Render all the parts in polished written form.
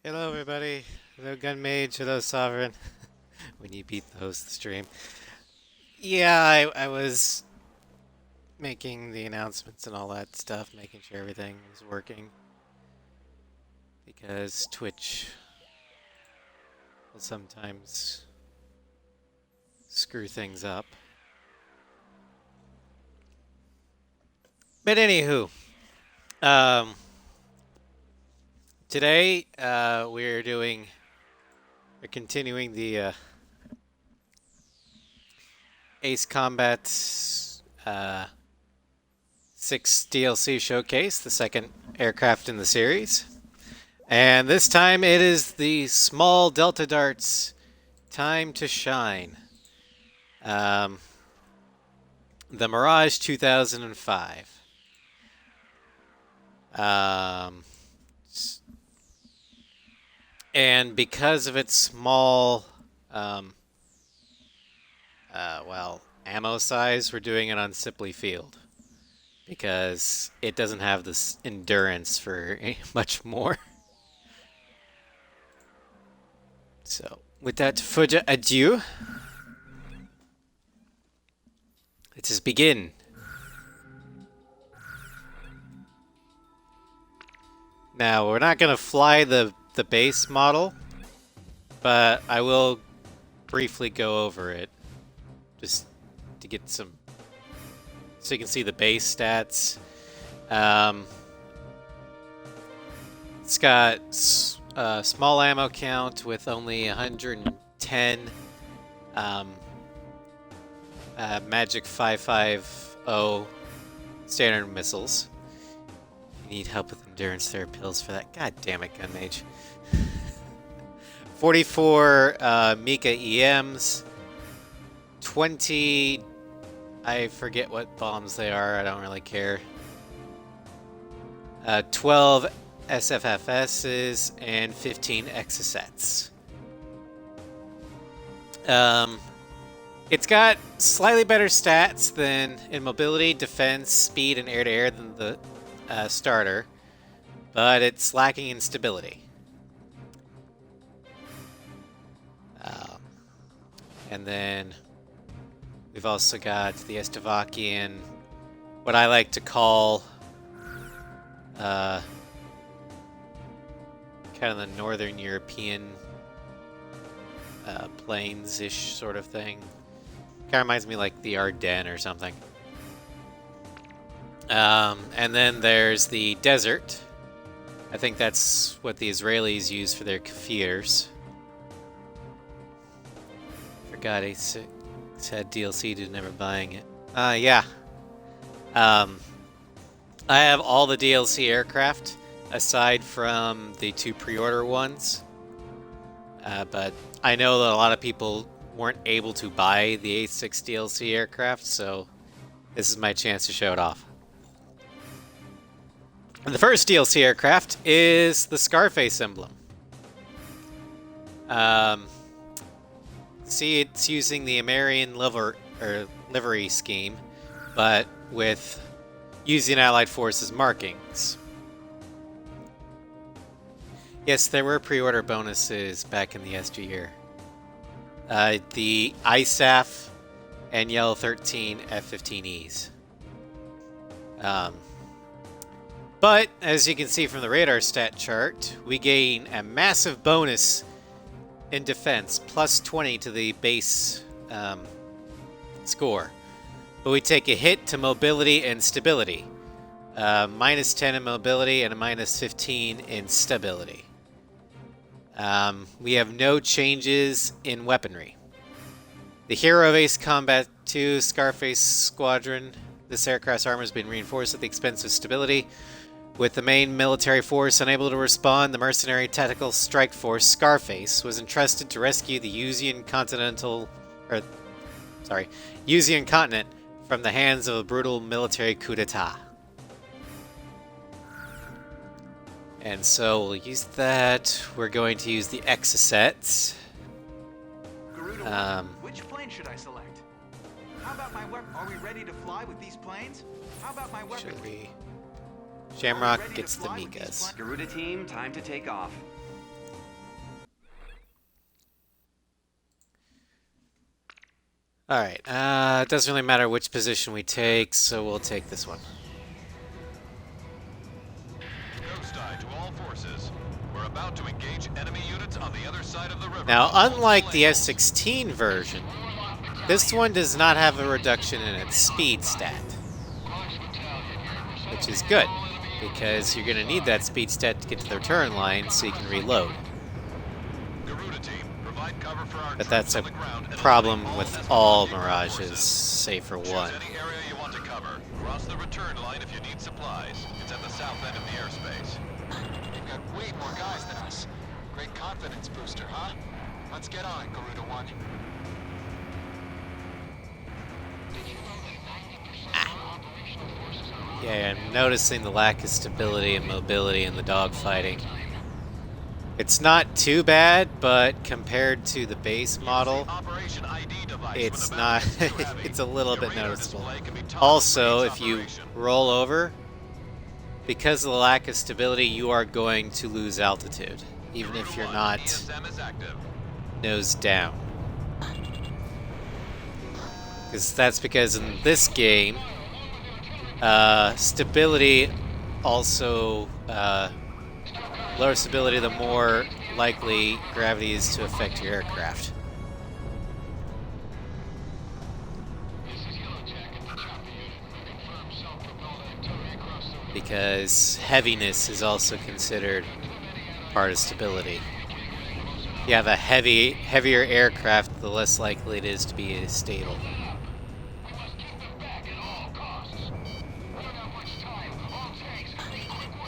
Hello, everybody. Hello, Gun Mage. Hello, Sovereign. When you beat the host of the stream. Yeah, I was making the announcements and all that stuff, making sure everything was working. Because Twitch will sometimes screw things up. But anywho, um, today we're continuing the Ace Combat 6 DLC showcase, the second aircraft in the series. And this time it is the small Delta Darts time to shine. The Mirage 2005. And because of its small, ammo size, we're doing it on Sipley Field. Because it doesn't have this endurance for much more. So, without further ado, let us begin. Now, we're not going to fly the base model, but I will briefly go over it just to get some, so you can see the base stats. It's got a small ammo count with only 110 Magic 550 standard missiles. You need help with endurance, there are pills for that. God damn it, Gun Mage. 44 Mika EMs, 20, I forget what bombs they are, I don't really care. 12 SFFSs and 15 Exocets. It's got slightly better stats than in mobility, defense, speed, and air-to-air than the starter, but it's lacking in stability. And then we've also got the Estevakian, what I like to call kind of the Northern European plains-ish sort of thing. Kind of reminds me like the Ardennes or something. And then there's the Desert. I think that's what the Israelis use for their kafirs. Forgot it's had DLC to never buying it. Yeah. I have all the DLC aircraft aside from the 2 pre-order ones. But I know that a lot of people weren't able to buy the A6 DLC aircraft, so this is my chance to show it off. And the first DLC aircraft is the Scarface emblem. See, it's using the American livery scheme, but with using Allied Forces markings. Yes, there were pre-order bonuses back in the SG year. The ISAF and Yellow 13 F-15Es. But, as you can see from the radar stat chart, we gain a massive bonus in defense, plus 20 to the base score. But we take a hit to mobility and stability. Minus 10 in mobility and a minus 15 in stability. We have no changes in weaponry. The hero of Ace Combat 2, Scarface Squadron. This aircraft's armor has been reinforced at the expense of stability. With the main military force unable to respond, the mercenary tactical strike force, Scarface, was entrusted to rescue the Yuzian continent from the hands of a brutal military coup d'etat. And so we'll use that. We're going to use the Exocets. Which plane should I select? How about my weapon? Are we ready to fly with these planes? How about my weapon? Should we? Shamrock gets the Mikas. Garuda team, time to take off. Alright, it doesn't really matter which position we take, so we'll take this one. Ghost Eye to all forces. We're about to engage enemy units on the other side of the river. Now, unlike the F-16 version, this one does not have a reduction in its speed stat. Which is good, because you're going to need that speed stat to get to the return line so you can reload. Garuda team, provide cover for our But that's a troops on the ground and problem eliminate with SPC all forces. Mirages, save for Choose one. any area you want to cover. Cross the return line if you need supplies. It's at the south end of the airspace. You've got way more guys than us. Great confidence booster, huh? Let's get on it, Garuda 1. Yeah, I'm noticing the lack of stability and mobility in the dogfighting. It's not too bad, but compared to the base model, Operation ID device it's when the not. battle is too heavy. It's a little Your bit radar noticeable. display can be toggled Also, for if each you operation. roll over, because of the lack of stability, you are going to lose altitude, even if you're not ESM is active. nose down. Because that's because in this game, stability also, lower stability, the more likely gravity is to affect your aircraft. Because heaviness is also considered part of stability. If you have a heavier aircraft, the less likely it is to be stable.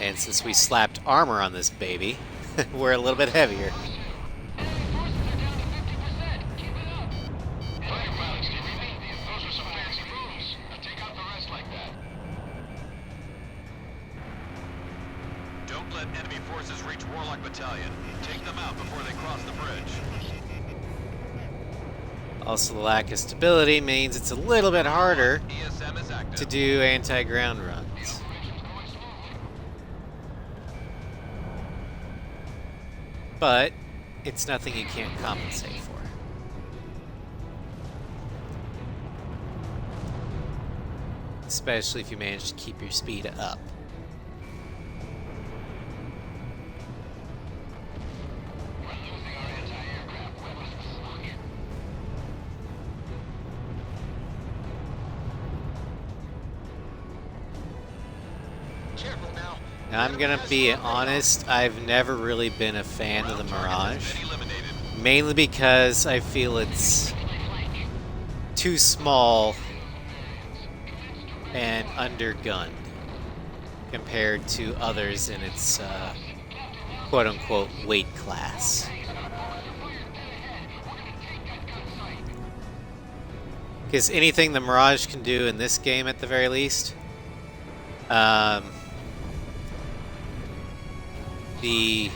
And since we slapped armor on this baby, we're a little bit heavier. Don't let enemy forces reach Warlock Battalion. Take them out before they cross the bridge. Also, the lack of stability means it's a little bit harder ESM is active. to do anti-ground runs. But it's nothing you can't compensate for. Especially if you manage to keep your speed up. Careful now. Now, I'm gonna be honest, I've never really been a fan of the Mirage. Been eliminated. Mainly because I feel it's too small and undergunned compared to others in its quote-unquote weight class. Because anything the Mirage can do in this game, at the very least, the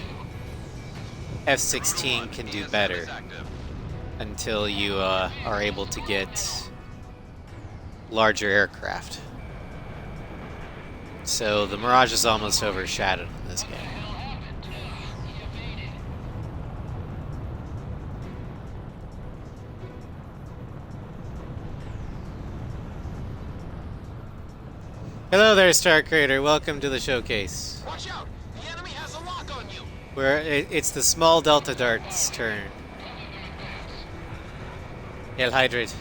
F-16 can do better until you are able to get larger aircraft. So the Mirage is almost overshadowed in this game. Hello there, Star Crater. Welcome to the showcase. Watch out! The enemy has a lock on you! Where it's the small Delta Dart's turn. El Hydrate.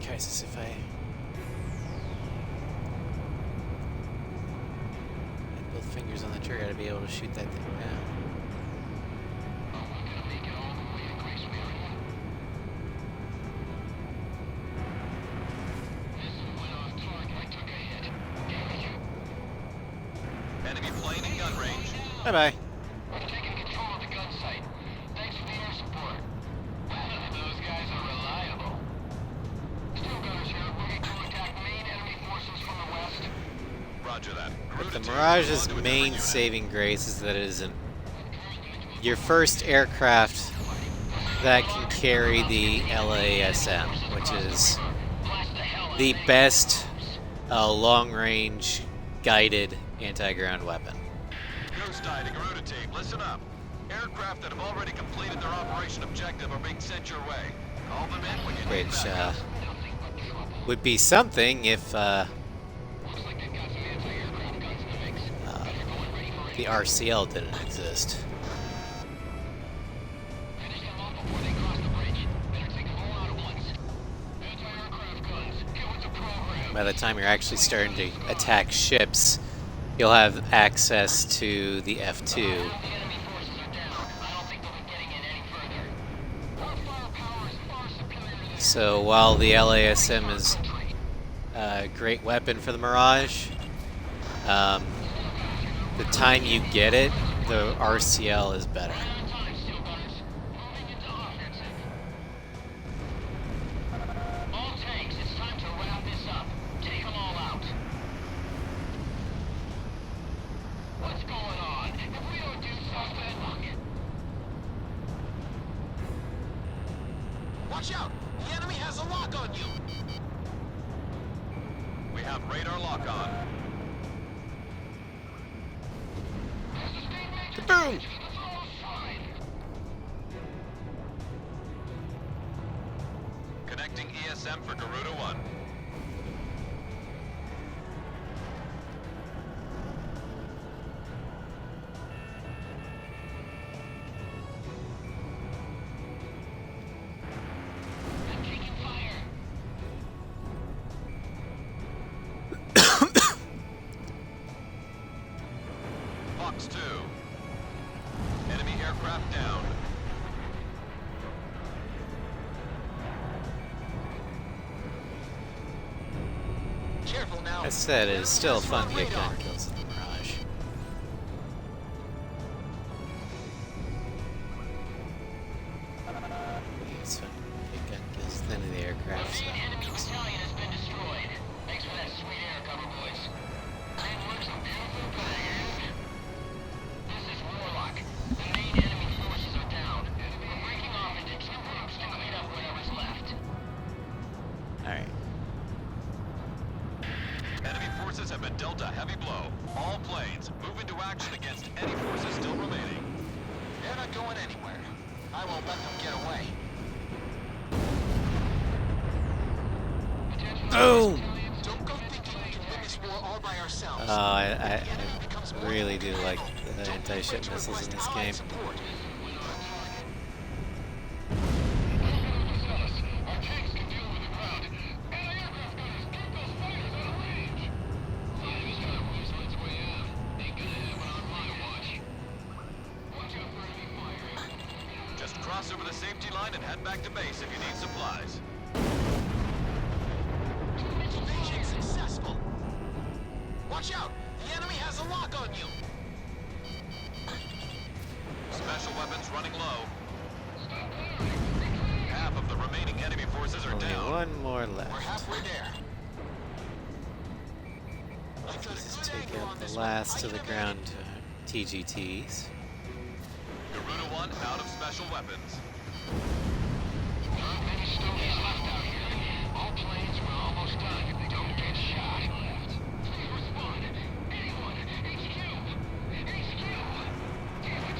Crisis, if I had both fingers on the trigger, I'd be able to shoot that thing down. Enemy plane in gun range. Bye bye. We're taking control of the gun site. Thanks for the air support. Those guys are reliable. Still gunners here, moving to attack main enemy forces from the west. Roger that. But the Garuda team, Mirage's on to a main different saving grace is that it isn't your first aircraft that can carry the LASM, which is the best long-range guided anti-ground weapon. unit. Ghost Eye to Garuda team, listen up. Aircraft that have already completed their operation objective are being sent your way. Call them in when you need Which backup. would be something if Looks like they've got some anti-aircraft guns in the mix. Better go and ready for the RCL didn't exist. Finish them off before they cross the bridge. Better take them all out at once. Anti-aircraft guns, get with the program. By the time you're actually starting to attack ships, you'll have access to the F2. The enemy forces are down. I don't think they'll be getting in any further. Our firepower is far superior to theirs. So while the LASM is a great weapon for the Mirage, the time you get it, the RCL is better. Right on time, Steel Gunners. Moving into offensive. All tanks, it's time to wrap this up. Take them all out. What's going on? If we don't do something... Watch out! The enemy has a lock on you! We have radar lock on. Boom! Connecting ESM for Garuda 1. I'm taking fire. Fox 2. Enemy aircraft down. Careful now. That said, it is still fun to get gun kills in the Mirage. It's fun to get gun kills with any of the aircraft. The main enemy battalion has been destroyed. Thanks for that sweet air cover, boys. That works a beautiful plan. This is Warlock. The main enemy forces are down. We're breaking off into two groups to clean up whatever's left. Alright. Enemy forces have been dealt a heavy blow. All planes, move into action against any forces still remaining. They're not going anywhere. I won't let them get away. Boom! Don't go thinking we can win this war all by ourselves. Oh, I really do like the anti-ship missiles in Request this allied game. support. Our tanks can deal with the ground. Anti-aircraft gunners, keep those fighters out of range. Time is travel, so let's way out. Ain't gonna happen on my watch. Watch out for enemy fire. Just cross over the safety line and head back to base if you need supplies. Invasion successful. Watch out! The enemy has a lock on you! Special weapons running low. Half of the remaining enemy forces are Only down. one more We're left. halfway there. I got a Just good take angle out on the this one. last I of the can ground TGTs. Garuda 1 out of special weapons. Not many stogies left out here. All planes were almost done. Don't get shot. Please respond. Anyone. HQ. HQ. Damn it.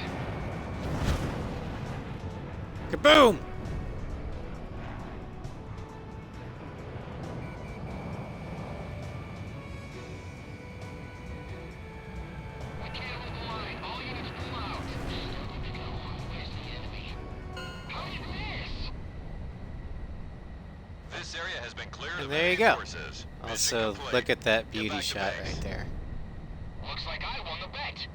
Kaboom! We can't hold the line. All units pull out. Where's the enemy? How did you miss? This area has been cleared And of there you enemy go. forces. Mission Also, complete. look at that Get beauty back to shot base. right there. Looks like I won the bet.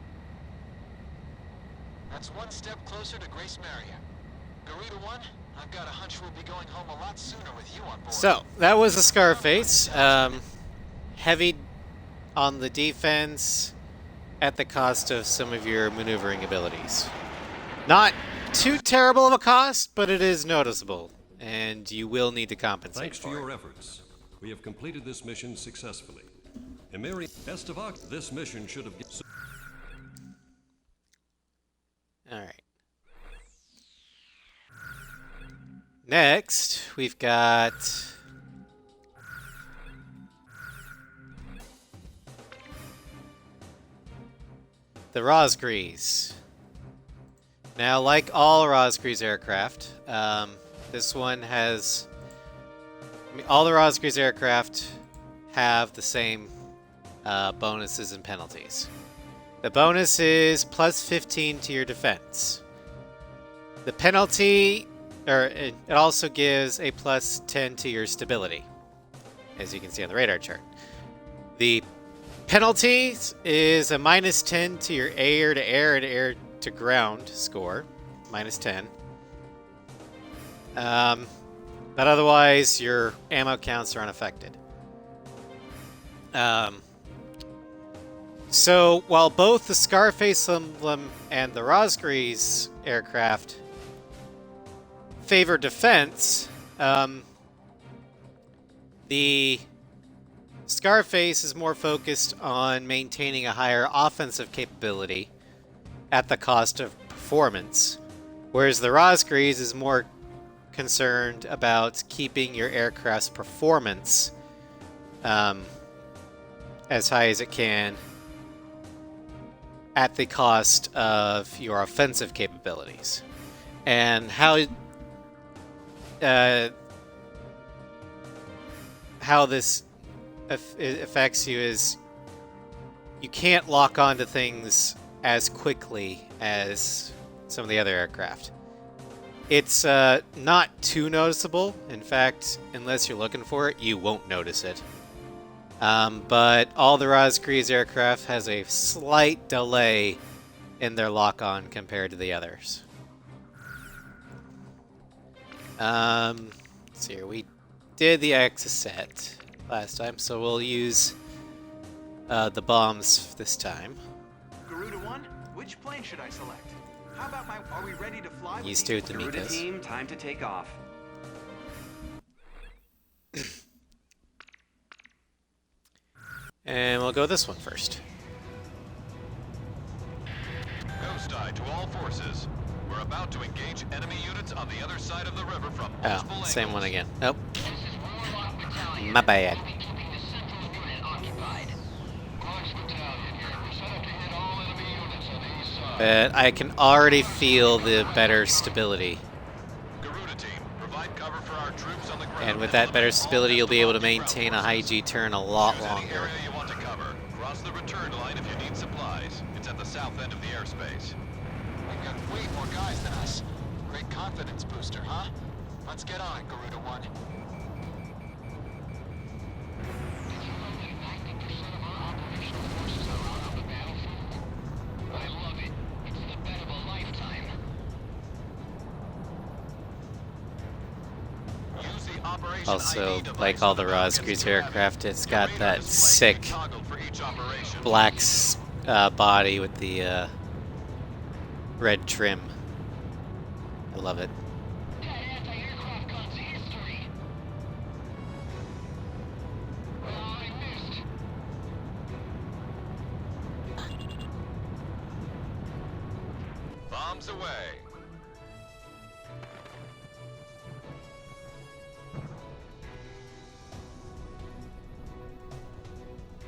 That's one step closer to Grace Maria. Garuda 1, I've got a hunch we'll be going home a lot sooner with you on board. So, that was a Scarface. Heavy on the defense at the cost of some of your maneuvering abilities. Not too terrible of a cost, but it is noticeable, and you will need to compensate Thanks to for your it. efforts, we have completed this mission successfully. Emiri Estevak, this mission should have... Alright. Next, we've got... the Rosgrees. Now, like all Rosgrea's aircraft, this one has... all the Rosgrea's aircraft have the same bonuses and penalties. The bonus is plus 15 to your defense. The penalty, it also gives a plus 10 to your stability, as you can see on the radar chart. The penalty is a minus 10 to your air-to-air and air-to-ground score, minus 10. But otherwise, your ammo counts are unaffected. So, while both the Scarface Emblem and the Rosgrea's aircraft favor defense, the Scarface is more focused on maintaining a higher offensive capability at the cost of performance, whereas the Rosgrea's is more concerned about keeping your aircraft's performance as high as it can at the cost of your offensive capabilities. And how this affects you is you can't lock onto things as quickly as some of the other aircraft. It's not too noticeable. In fact, unless you're looking for it, you won't notice it. But all the Rosgrea's aircraft has a slight delay in their lock-on compared to the others. Let's see here. We did the Exocet last time, so we'll use the bombs this time. Garuda 1, which plane should I select? How about are we ready to fly? Use two to meet Garuda this. team, time to take off. And we'll go this one first. Ghost Eye to all forces. We're about to engage enemy units on the other side of the river from multiple Oh, same one angles. again. Nope. This is Warlock Battalion. My bad. We'll be keeping the central unit occupied. Warlock's Battalion here. We're set up to hit all enemy units on the east side. But I can already feel the better stability. Garuda team, provide cover for our troops on the ground. And with that better eliminate all stability, you'll be able to hostile maintain a ground high forces. G turn a lot Choose any longer. area you want to cover. Cross the return line if you need supplies. It's at the south end of the airspace. We've got way more guys than us. Great confidence booster, huh? Let's get on it, Garuda 1. Did you know that 90% of our operational forces are out on the battlefield? I love it. It's the bet of a lifetime. Use the operation Also, ID device like all on the Falcon's Rosgrea's cabin. aircraft, it's Your got radar that display sick can be toggled for each operation. black body with the red trim. I love it. That anti-aircraft gun's history. Oh, I missed. Bombs away.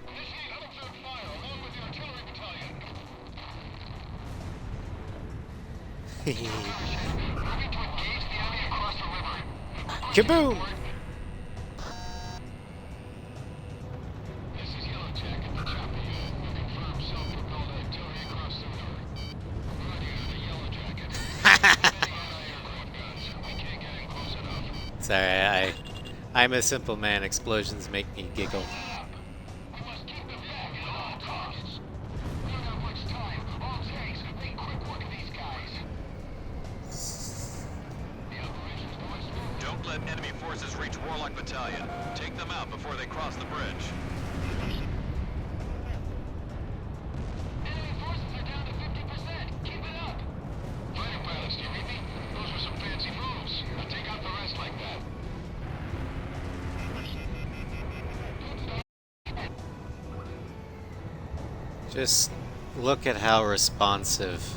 Initiate unobserved fire along with the artillery battalion. Moving to engage the enemy across the river. Kaboom! This is Yellow Jacket, the choppy. We confirm self-propelled artillery across the river. Roger, the Yellow Jacket. Setting anti-aircraft guns. We can't get in close enough. Sorry, I'm a simple man. Explosions make me giggle. We must keep them back at all costs. We don't have much time. All tanks have made quick work of these guys. The operations going smoothly. Don't let enemy forces reach Warlock Battalion. Take them out before they cross the bridge. Enemy forces are down to 50%. Keep it up. Fighter pilots, do you read me? Those were some fancy moves. Now take out the rest like that. Just look at how responsive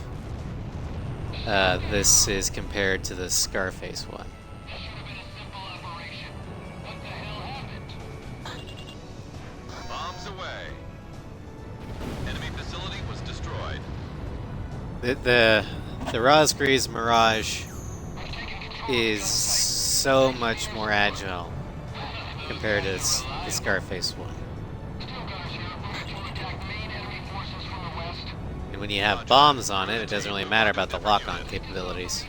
this is compared to the Scarface one. This should have been a simple operation. What the hell happened? Bombs away. Enemy facility was destroyed. The Rosgreaves Mirage is so much more agile compared to the Scarface one. And when you have bombs on it, it doesn't really matter about the lock-on capabilities.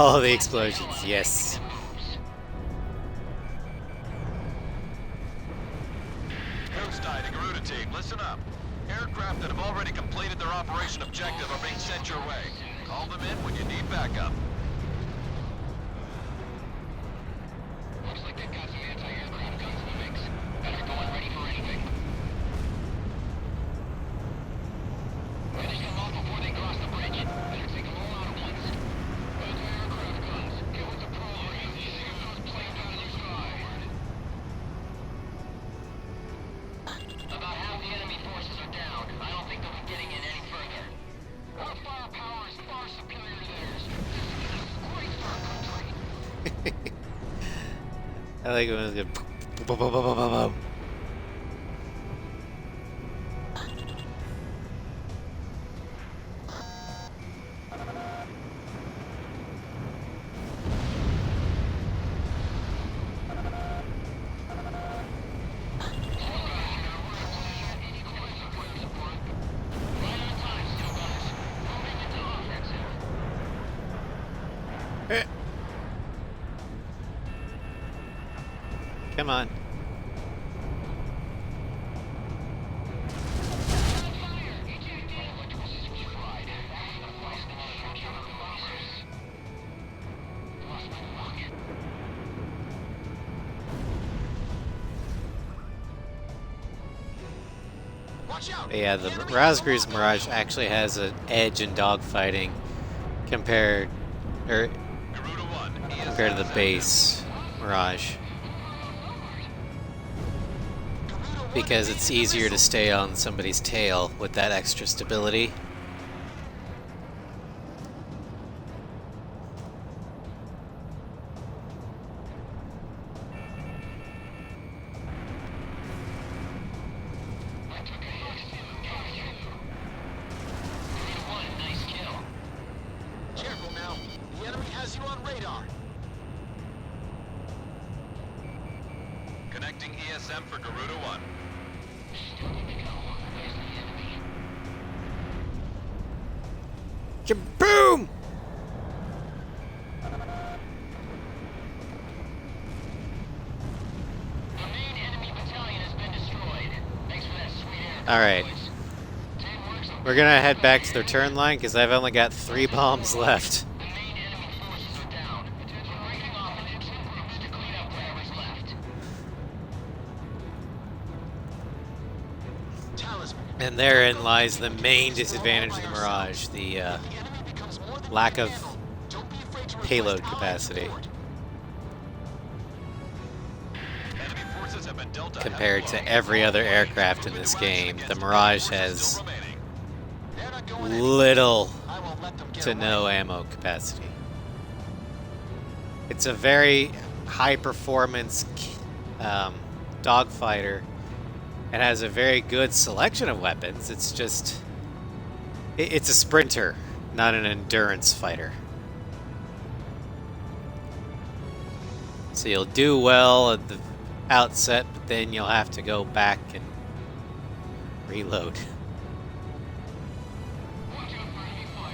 Oh, the explosions, yes. Ghost Eye to Garuda team, listen up. Aircraft that have already completed their operation objective are being sent your way. Call them in when you need backup. Looks like they've got some anti-aircraft guns in the mix. Better go on ready for anything. Finish them off before they cross the bridge. Better take them all out at once. Anti-aircraft guns. Get with the program. See if those planes out of the sky. About half the enemy forces are down. I don't think they'll be getting in any further. Our firepower is far superior to theirs. This is great for our country. I like when it was good. Boom, boom, boom, boom, boom, boom. Come on. Watch out! Yeah, the Rosgreaves Mirage actually has an edge in dogfighting compared Garuda 1, compared to the base Mirage. Because it's easier to stay on somebody's tail with that extra stability. Careful now. The enemy has you on radar. Connecting ESM for Garuda 1. Kaboom! The main enemy battalion has been destroyed. Thanks for that sweet air. All right. boys. Team works on We're gonna head back to the turn line because I've only got 3 bombs left. the main enemy forces are down. We're breaking off into 2 groups to clean up whatever's left. Talisman. And therein lies the main disadvantage of the Mirage, the The enemy becomes more than lack you of can handle. Don't be afraid to request payload allied capacity support. Enemy forces have been dealt a compared heavy to blow. every other All aircraft in moving this rounds game. against The enemy Mirage forces has still remaining. They're not going anywhere. little I won't let them get to away. no ammo capacity. It's a very high performance dogfighter and has a very good selection of weapons. It's just it's a sprinter, not an endurance fighter. So you'll do well at the outset, but then you'll have to go back and reload. Watch out for enemy fire.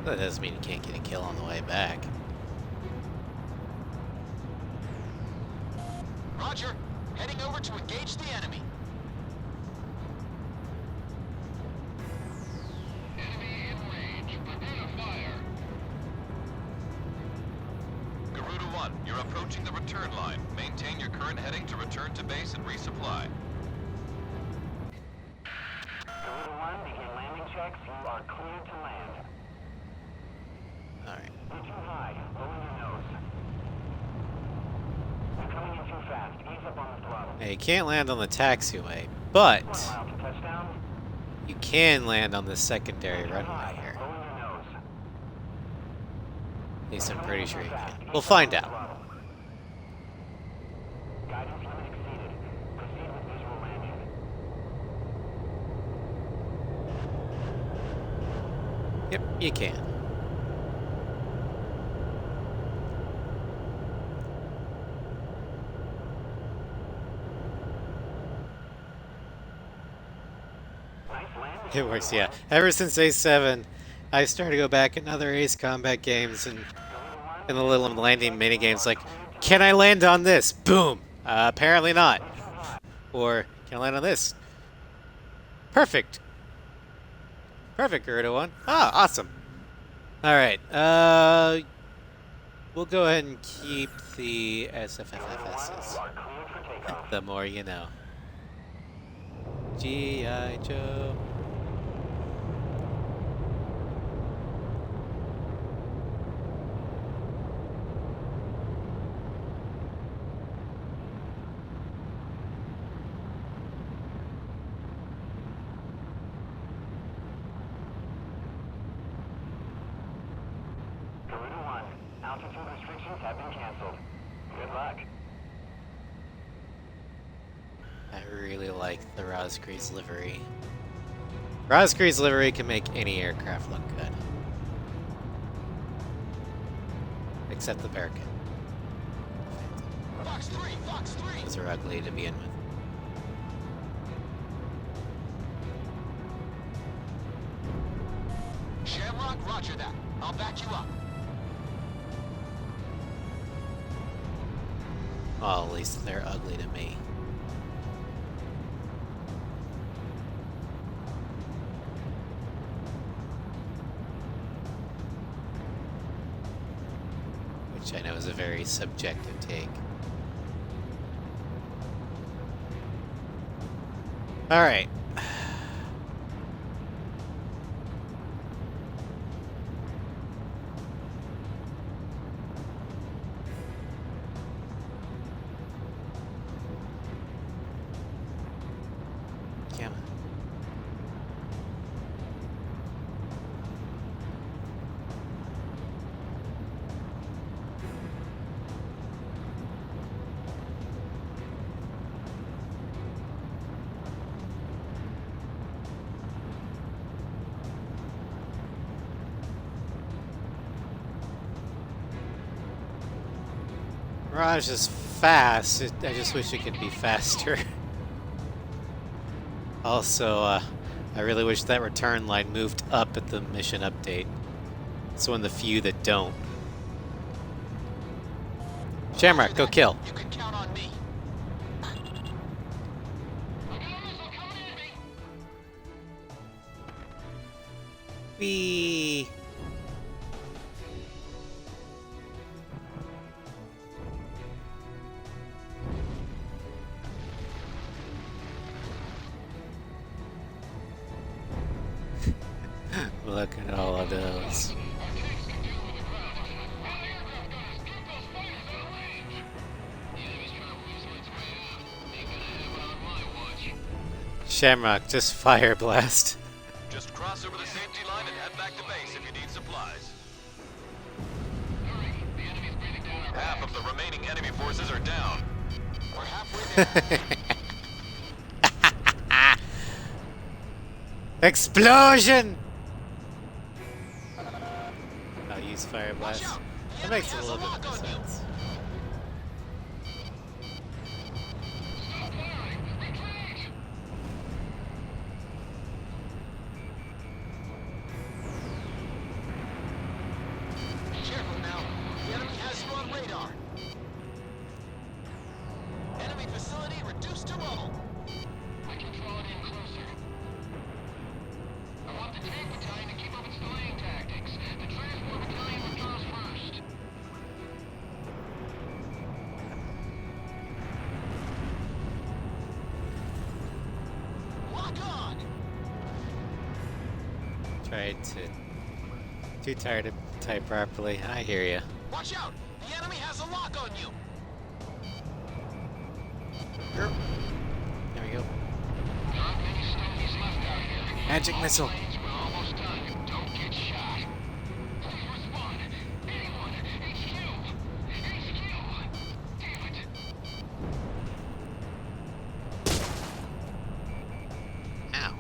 That doesn't mean you can't get a kill on the way back. Roger. Heading over to engage the enemy. Enemy in range. Prepare to fire. Garuda 1, you're approaching the return line. Maintain your current heading to return to base and resupply. Garuda 1, begin landing checks. You are cleared to land. All right. You're too high. Lower your nose. You can't land on the taxiway, but 1 mile to touchdown. you can land on the secondary runway here. Lower your nose. At least I'm pretty sure you can. We'll find out. Guidance limit exceeded. Proceed with visual landing. Yep, you can. Nice landing. It works, yeah. Ever since A7, I started to go back in other Ace Combat games and in the little landing mini games like, can I land on this? Boom! Apparently not. Or, can I land on this? Perfect! Perfect, Garuda 1. Ah, awesome. Alright, we'll go ahead and keep the SFFFSs. You are cleared for takeoff. The more you know. G.I. Joe. Garuda 1, altitude restrictions have been canceled. Good luck. I really like the Roscrease livery. Roscrease livery can make any aircraft look good. Except the Barracuda. Fox 3, Fox 3. Those are ugly to begin with. Shamrock, roger that. I'll back you up. Well, at least they're ugly to me. Which I know is a very subjective take. Alright. Come on. Mirage is fast. I just wish it could be faster. Also, I really wish that return line moved up at the mission update. It's one of the few that don't. Shamrock, go kill. You can count on me. I got a missile coming at me. Whee! Look at all of those. Our tanks can deal with the ground. All the aircraft gunners, keep those fighters out of range. The enemy's trying to weasel its way out. Ain't gonna happen on my watch. Shamrock, just fire blast. Just cross over the safety line and head back to base if you need supplies. Hurry, the enemy's breathing down our Half of the remaining enemy forces are down. We're halfway there. Explosion! I'll use fire blast. out. The That makes a enemy little has a bit more lock on you. sense. Stop firing! Retreat! Careful now. The enemy has you on radar. Enemy facility reduced to rubble. I can draw it in closer. I want the tank battalion to keep up its delaying tactics. The transport battalion withdraws first. Lock on. Tried to. Too tired to type properly. I hear ya. Watch out. The enemy has a lock on you. There we go. Not many stones left out here. Magic missile. We're almost done. Don't get shot. Please respond. Anyone. HQ. HQ. Damn it. Ow.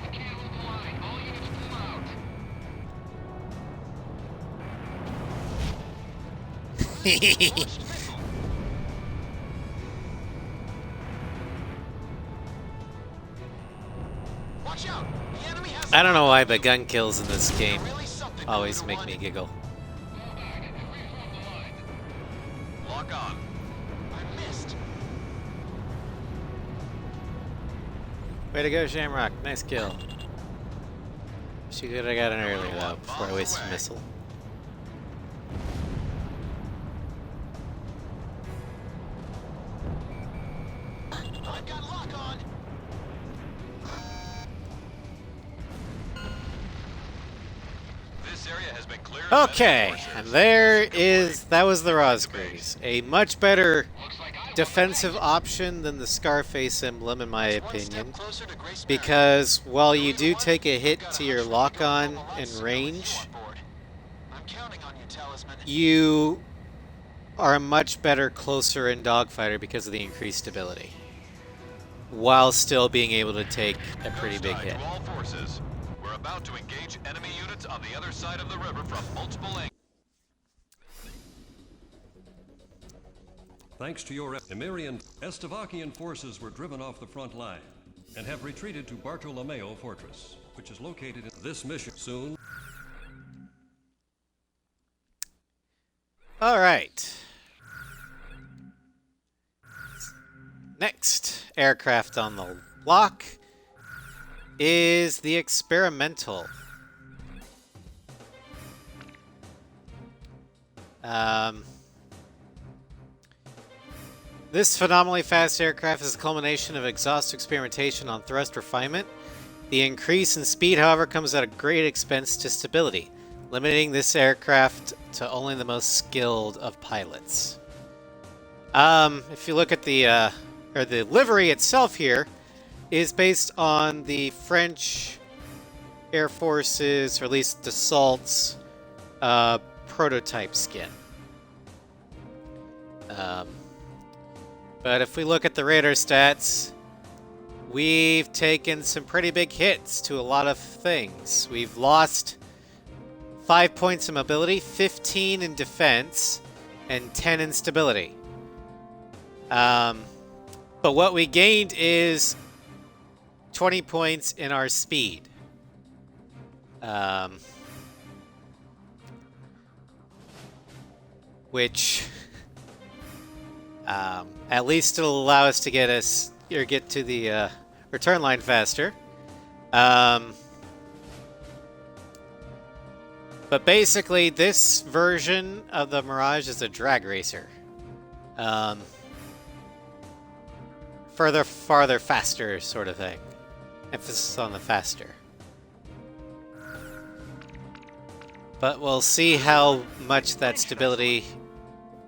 I can't hold the line. All units pull out. Watch out! The enemy has I don't know why, but gun kills in this game really something. always Garuda make One. me giggle. Lock on. I missed. Way to go, Shamrock. Nice kill. She could have got an earlier though, before I wasted a missile. I've got lock on. This area has been cleared. of Okay, enemy and forces. that was the Rosgreaves. A much better defensive option than the Scarface emblem, in my One step opinion. closer to Grace Because while you do Marion. take a hit I've got to your 100 lock-on people a lot and sooner with range, you on board. I'm counting on you, Talisman. you are a much better closer in dogfighter because of the increased stability, while still being able to take a pretty big Coast hit. Guard to all forces. We're about to engage enemy units on the other side of the river from multiple angles. Thanks to your Emirian, Estevakian forces were driven off the front line and have retreated to Bartolomeo Fortress, which is located in this mission soon. All right. Next aircraft on the block is the Experimental. This phenomenally fast aircraft is a culmination of exhaustive experimentation on thrust refinement. The increase in speed, however, comes at a great expense to stability, limiting this aircraft to only the most skilled of pilots. If you look at the livery itself here, is based on the French Air Force's, or at least Dassault's, prototype skin. But if we look at the radar stats, we've taken some pretty big hits to a lot of things. We've lost 5 points in mobility, 15 in defense, and 10 in stability. But what we gained is 20 points in our speed. Which at least it'll allow us to get to the return line faster. But basically, this version of the Mirage is a drag racer. Farther, faster sort of thing. Emphasis on the faster. But we'll see how much that stability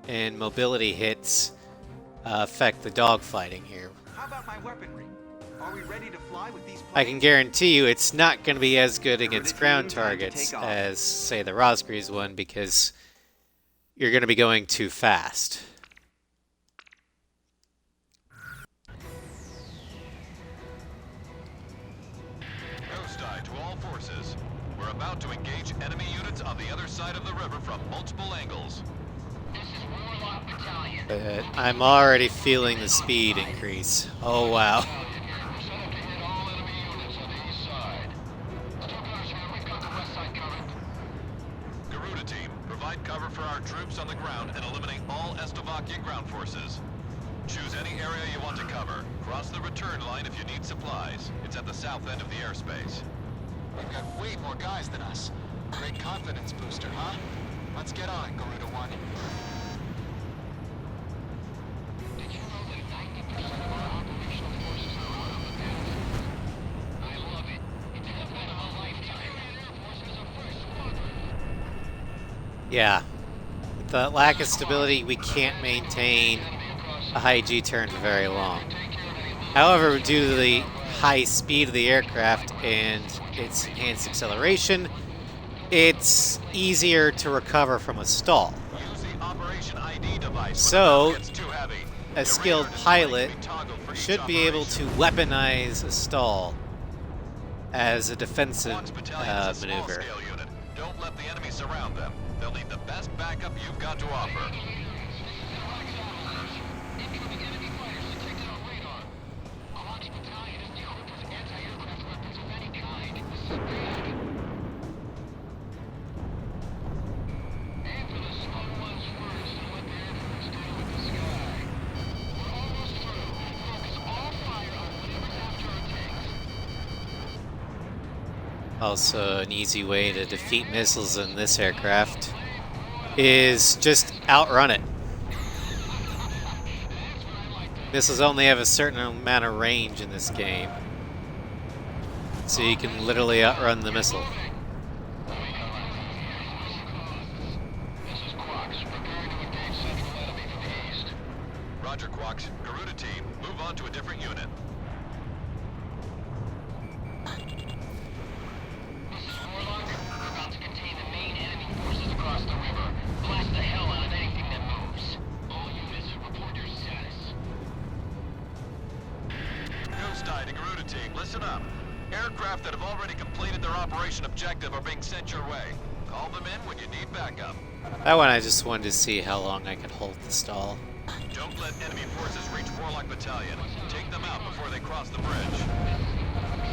and mobility hits affect the dogfighting here. How about my weaponry? Are we ready to fly with these planes? I can guarantee you it's not going to be as good against ground Garuda team, time to targets take off. as, say, the Rosgreaves one, because you're going to be going too fast. Coast Guard to all forces. We're about to engage enemy units on the other side of the river from multiple angles. This is Warlock Battalion. But I'm already feeling the speed increase. Oh, wow. We're set up to hit all enemy units on the east side. Still close here. We've got the west side covered. Garuda team, provide cover for our troops on the ground and eliminate all Estevakian ground forces. Choose any area you want to cover. Cross the return line if you need supplies. It's at the south end of the airspace. We've got way more guys than us. Great confidence booster, huh? Let's get on, Garuda One. Did you know that 90% of our operational forces are out on the path? I love it. It's an event of a lifetime. Air Force is a fresh squadron. Yeah. the lack of stability, we can't maintain a high G-turn for very long. However, due to the high speed of the aircraft and its enhanced acceleration, it's easier to recover from a stall. Use the Operation ID device. So, when the battle gets too heavy. a Your skilled radar display pilot can be toggled for each should be able to operation. weaponize a stall as a defensive Quack's battalion is a maneuver. small-scale unit. Don't let the enemy surround them. They'll need the best backup you've got to offer. Incoming enemy fighters detected on radar. Alaki Battalion is equipped with anti-aircraft weapons of any kind. This is bad. Aim for the small ones first and let the aircraft deal with the sky. We're almost through. Focus all fire on whatever's after our tanks. Also, an easy way to defeat missiles in this aircraft is just outrun it. Missiles only have a certain amount of range in this game, so you can literally outrun the missile. This is Quacks, preparing to engage central enemy from the east. Roger, Quacks. Garuda team, move on to a different unit. This is Warlock. We're about to contain the main enemy forces across the river. Blast the hell out of anything that moves. All units, report your status. Ghost Eye to Garuda team, listen up. Aircraft that have already completed their operation objective are being sent your way. Call them in when you need backup. That one I just wanted to see how long I could hold the stall. Don't let enemy forces reach Warlock Battalion. Take them out before they cross the bridge.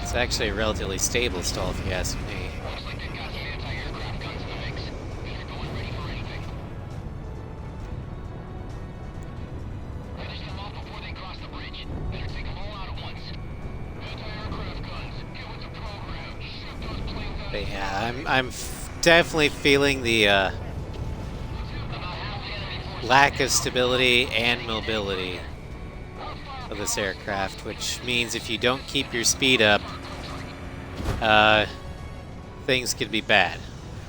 It's actually a relatively stable stall if you ask me. Looks like they've got some anti-aircraft guns in the mix. Better go in ready for anything. Finish them off before they cross the bridge. Better take them all out at once. Anti-aircraft guns, get with the program. Shoot those planes out. But yeah, I'm definitely feeling the About half the enemy forces. lack of stability and mobility of this aircraft, which means if you don't keep your speed up, things could be bad.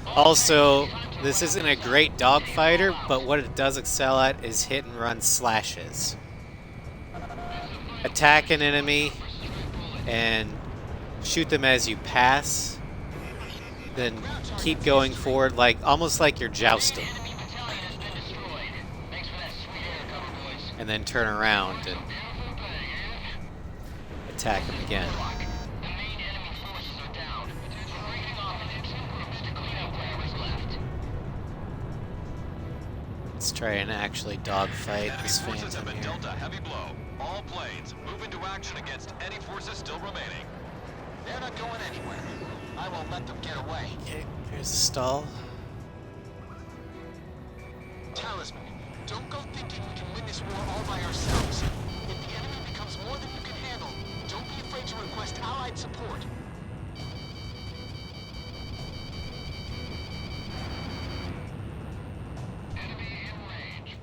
Also, this isn't a great dogfighter, but what it does excel at is hit and run slashes. Attack an enemy and shoot them as you pass, then keep going forward, like almost like you're jousting, Enemy battalion has been destroyed. Thanks for that sweet air cover, boys. and then turn around and Beautiful bang, eh? attack them again. The main enemy forces are down. We're breaking off into two groups to clean up whatever's left. Let's try and actually dogfight Enemy this forces have Phantom been here. dealt a heavy blow. All planes, move into action against any forces still remaining. They're not going anywhere. I won't let them get away. Okay, here's the stall. Talisman, don't go thinking we can win this war all by ourselves. If the enemy becomes more than you can handle, don't be afraid to request allied support.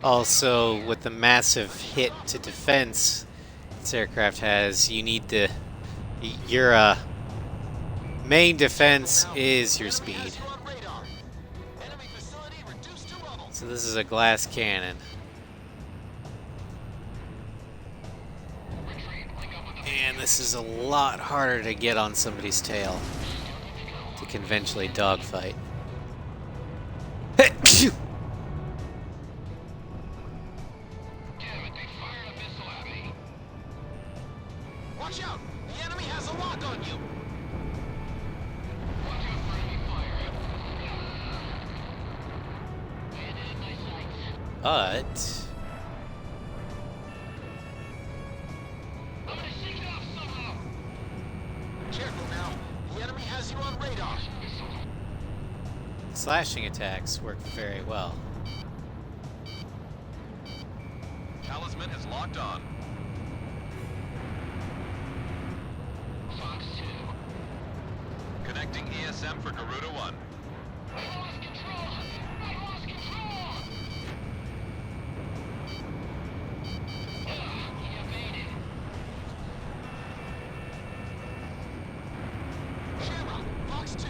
Also, with the massive hit to defense this aircraft has, you need to... Your main defense is your speed. Has you on radar. Enemy facility reduced to rubble. So this is a glass cannon. And this is a lot harder to get on somebody's tail to conventionally dogfight. Damn it, they fired a missile at me. Watch out! The enemy has a lock on you! Watch out for enemy fire. Landed in my sights. But I'm gonna shake it off somehow. Careful now. The enemy has you on radar. slashing attacks work very well. Talisman is locked on. Fox 2. Connecting ESM for Garuda 1. I lost control. I lost control. He evaded. Shamrock, Fox 2.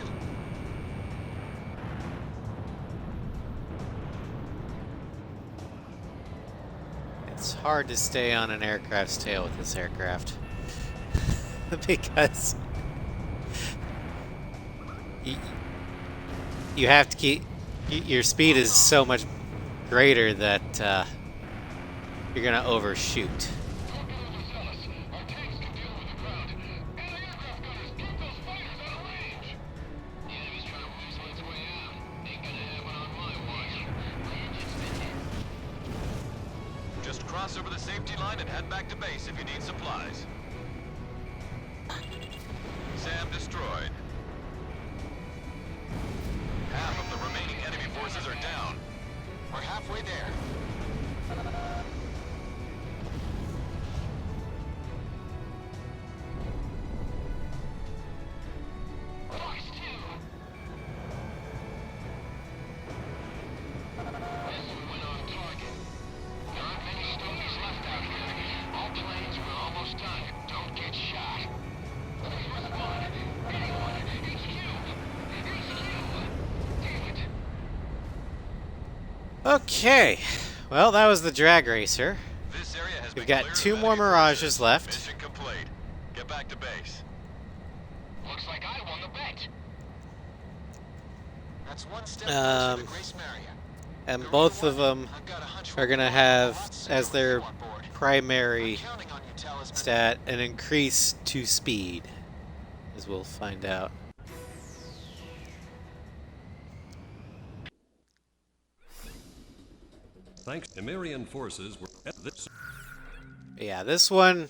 It's hard to stay on an aircraft's tail with this aircraft. Because you have to keep... Your speed is so much greater that you're going to overshoot. Just cross over the safety line and head back to base if you need supplies. SAM destroyed. Half of the remaining enemy forces are down. We're halfway there. Okay, well that was the drag racer. This area has We've been got cleared 2 of more enemy Mirages forces. left. Mission complete. Get back to base. Looks like I won the bet. That's one step closer to Grace Maria. And Garuda both of One, them I've got a hunch are we're gonna gonna have want a lot sooner as with their you on board. primary I'm counting on you, Talisman. stat an increase to speed, as we'll find out. Thanks, Emirian forces were at this. Yeah, this one,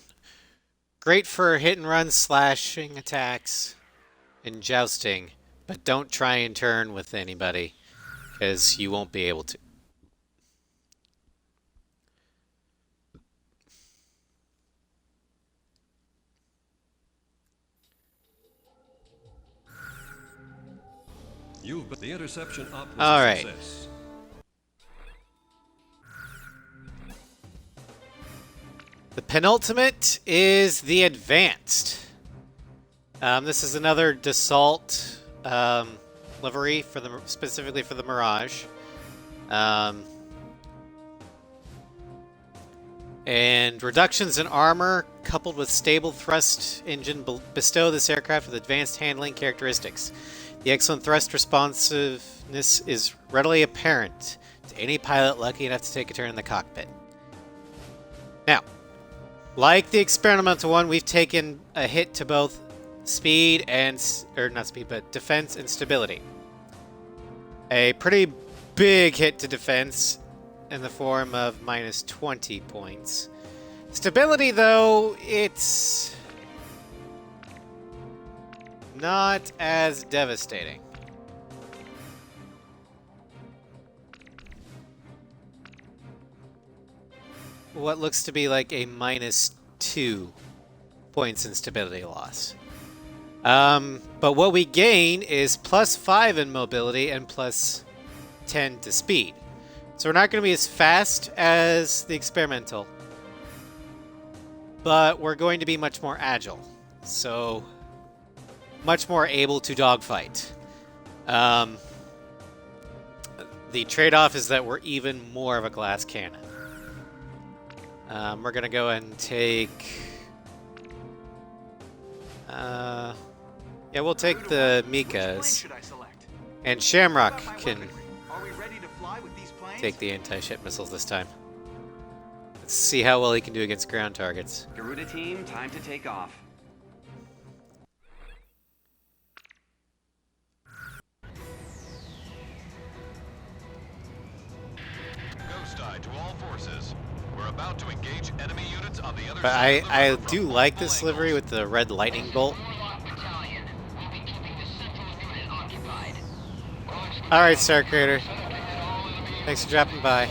great for hit and run slashing attacks and jousting, but don't try and turn with anybody, because you won't be able to. You've been the interception op was All a right. success. The penultimate is the Advanced. This is another Dassault livery for the specifically for the Mirage. And reductions in armor coupled with stable thrust engine bestow this aircraft with advanced handling characteristics. The excellent thrust responsiveness is readily apparent to any pilot lucky enough to take a turn in the cockpit. Now, like the experimental one, we've taken a hit to both speed and, or not speed, but defense and stability. A pretty big hit to defense in the form of minus 20 points. Stability, though, it's not as devastating. What looks to be like a minus 2 points in stability loss. But what we gain is plus 5 in mobility and plus 10 to speed. So we're not going to be as fast as the experimental, but we're going to be much more agile. So much more able to dogfight. The trade-off is that we're even more of a glass cannon. We're going to go and take... yeah, we'll take the Which plane Mikas. should I select? And Shamrock How about my can weapon? Are we ready to fly with these planes? take the anti-ship missiles this time. Let's see how well he can do against ground targets. Garuda team, time to take off. Ghost Eye to all forces. We're about to engage enemy units on the other But side of the I river do from like all this angles. livery with the red lightning bolt. Warlock Battalion. We'll be keeping the central unit occupied. Alright, Star Creator. Thanks for dropping by.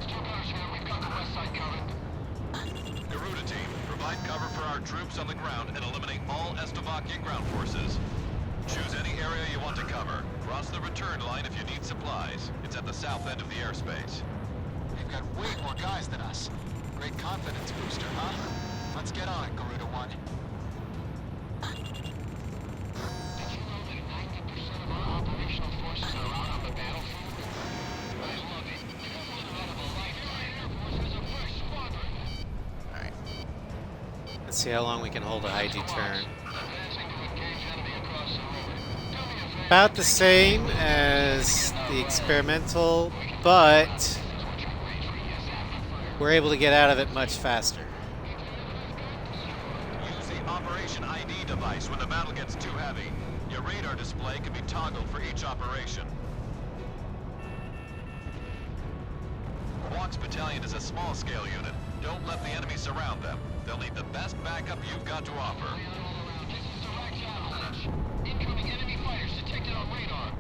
Starcars here, we've got the west side covered. Garuda team, provide cover for our troops on the ground and eliminate all Estavakian ground forces. Choose any area you want to cover. Cross the return line if you need supplies. It's at the south end of the airspace. They've got way more guys than us. Great confidence booster, huh? Let's get on it, Garuda One. Did you know that 90% of our operational forces are out on the battlefield? I love it. One out of a lifetime. Air Force has a fresh Let's see how long we can hold a high D turn. About the same as the experimental, but we're able to get out of it much faster. Use the Operation ID device when the battle gets too heavy. Your radar display can be toggled for each operation. Walk's battalion is a small-scale unit. Don't let the enemy surround them. They'll need the best backup you've got to offer. Incoming enemy fighters detected on radar.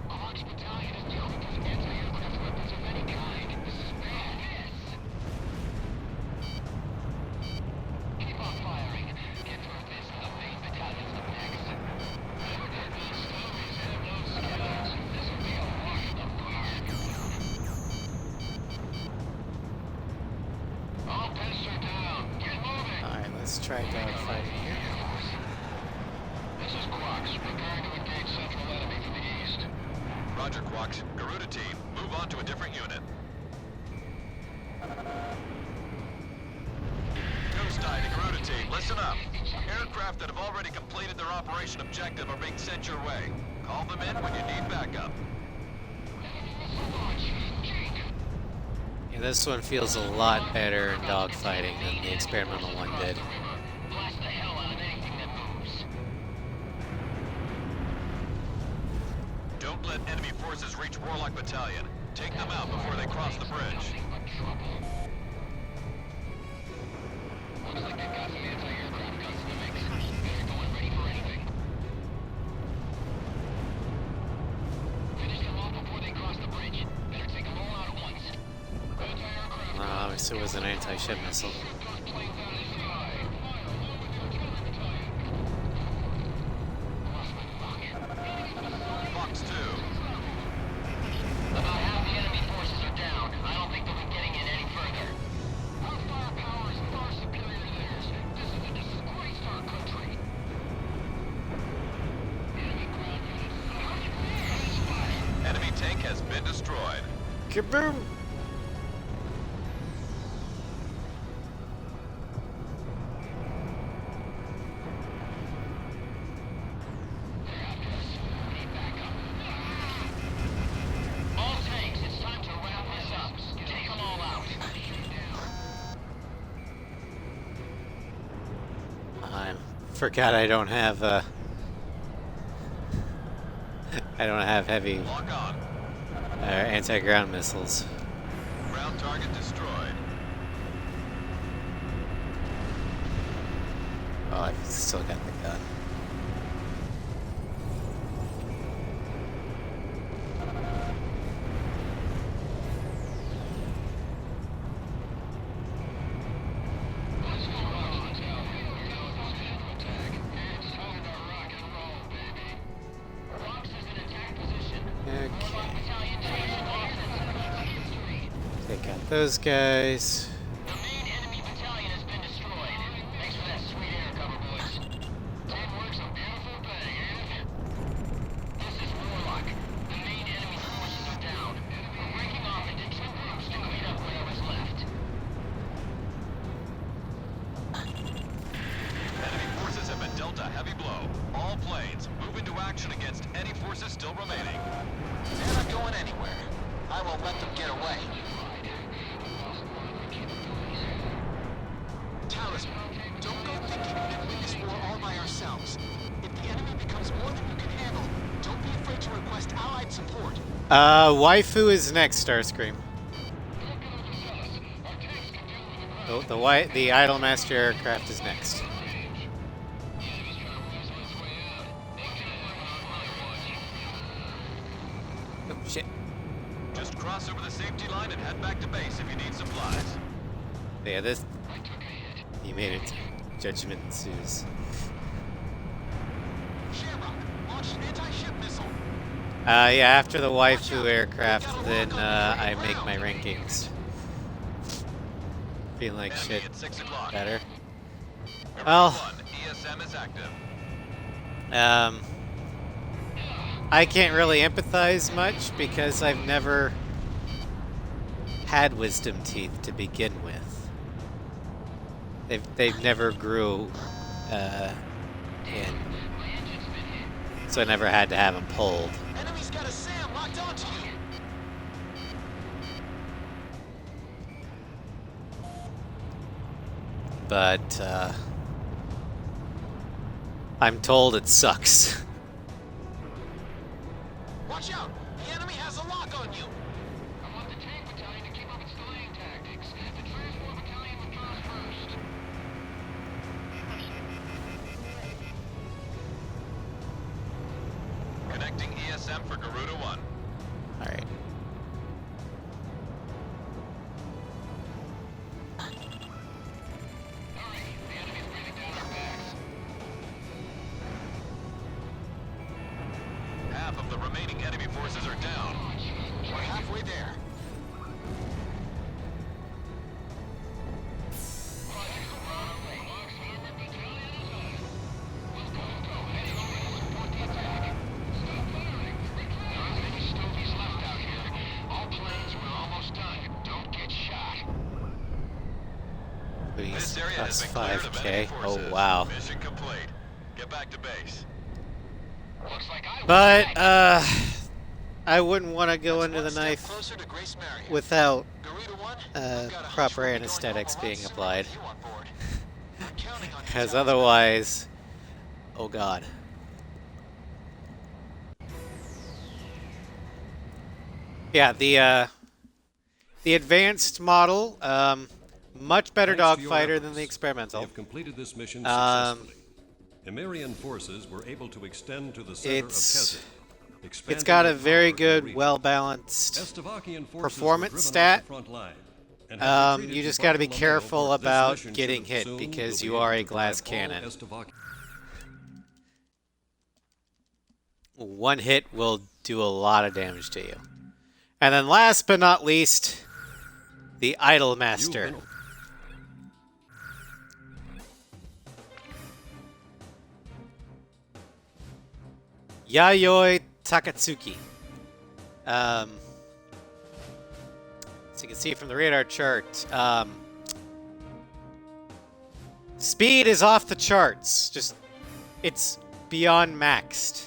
Hawks Battalion is down because of anti-aircraft weapons of any kind. This is bad. Keep on firing. Get through this. The main battalion's up next. Never get these stories. Have no skills. This will be a walk in the park. All pests are down. Get moving. Alright, let's try dogfighting here. This is Quox, preparing to engage central enemy from the east. Roger, Quox. Garuda team, move on to a different unit. Ghost Eye to Garuda team, listen up. Aircraft that have already completed their operation objective are being sent your way. Call them in when you need backup. Yeah, this one feels a lot better in dogfighting than the experimental one did. Blast the hell out of anything that moves. Don't let enemy forces reach Warlock Battalion. Take them out before they cross the bridge. Nothing but trouble. Looks like they've got some anti-aircraft guns in the mix. They're going ready for anything. Finish them off before they cross the bridge. Better take them all out at once. Anti-aircraft Obviously it was an anti-ship missile. guns planes out of the sky. Fire along with the artillery battalion. Lost my luck. Fox 2. About half the enemy forces are down. I don't think they'll be getting in any further. Our firepower is far superior to theirs. This is a disgrace to our country. Enemy ground units. Enemy tank has been destroyed. Kaboom! All tanks, it's time to wrap this up. Take them all out. I forgot I don't have I don't have heavy Lock on. anti-ground missiles. Ground target destroyed. Oh, I've still got the gun. Take out those guys. The main enemy battalion has been destroyed. Thanks for that sweet air cover, boys. Did work some beautiful bang, eh? This is Warlock. The main enemy forces are down. We're breaking off into two groups to clean up whatever's left. Enemy forces have been dealt a heavy blow. All planes, move into action against any forces still remaining. They're not going anywhere. I won't let them get away. Talisman, don't go thinking we can win this war all by ourselves. If the enemy becomes more than you can handle, don't be afraid to request allied support. Waifu is next, Starscream. The Idolmaster aircraft is next. Oh shit! Just cross over the safety line and head back to base if you need supplies. Yeah, this. You made it. Judgment ensues. Shamrock, launch an anti-ship missile. Yeah, after the Waifu aircraft, then I make my rankings. Feeling like Enemy shit. at 6 o'clock. Better. Garuda Well. 1, ESM is active. I can't really empathize much because I've never had wisdom teeth to begin with. They never grew in, so I never had to have them pulled. Enemy's got a SAM locked onto you. But I'm told it sucks. Watch out! The enemy has a lock on you. I want the tank battalion to keep up its delaying tactics. The transport battalion withdraws first. Connecting ESM for Garuda 1. All right. Hurry! The enemy's breathing down our backs. Half of the remaining enemy forces are down. We're halfway there. This area has Plus been cleared of enemy 5K. forces. Oh wow. Mission complete. Get back to base. Looks like I But I wouldn't want to go That's under one the step knife closer to Grace Marion. without Garuda 1, I've got a hunch proper we'll be going anesthetics home a lot being sooner applied. with you on board. I'm counting on you, Because Talisman. otherwise, oh god. Yeah, the advanced model, much better Thanks to your dogfighter than the efforts, experimental. We have completed this mission Um, successfully. Emerian forces were able to extend to the center of It's Kesed. got a very power in the good, region. well-balanced. Estevakian forces performance were driven stat. off the front line and have retreated You to just got to be Bartolomeo, careful where this about mission getting should hit soon because will you be are able a to glass drive all cannon. Estevaki- One hit will do a lot of damage to you. And then last but not least, the Idol Master. You've been- Yayoi Takatsuki. As you can see from the radar chart, speed is off the charts. Just, it's beyond maxed.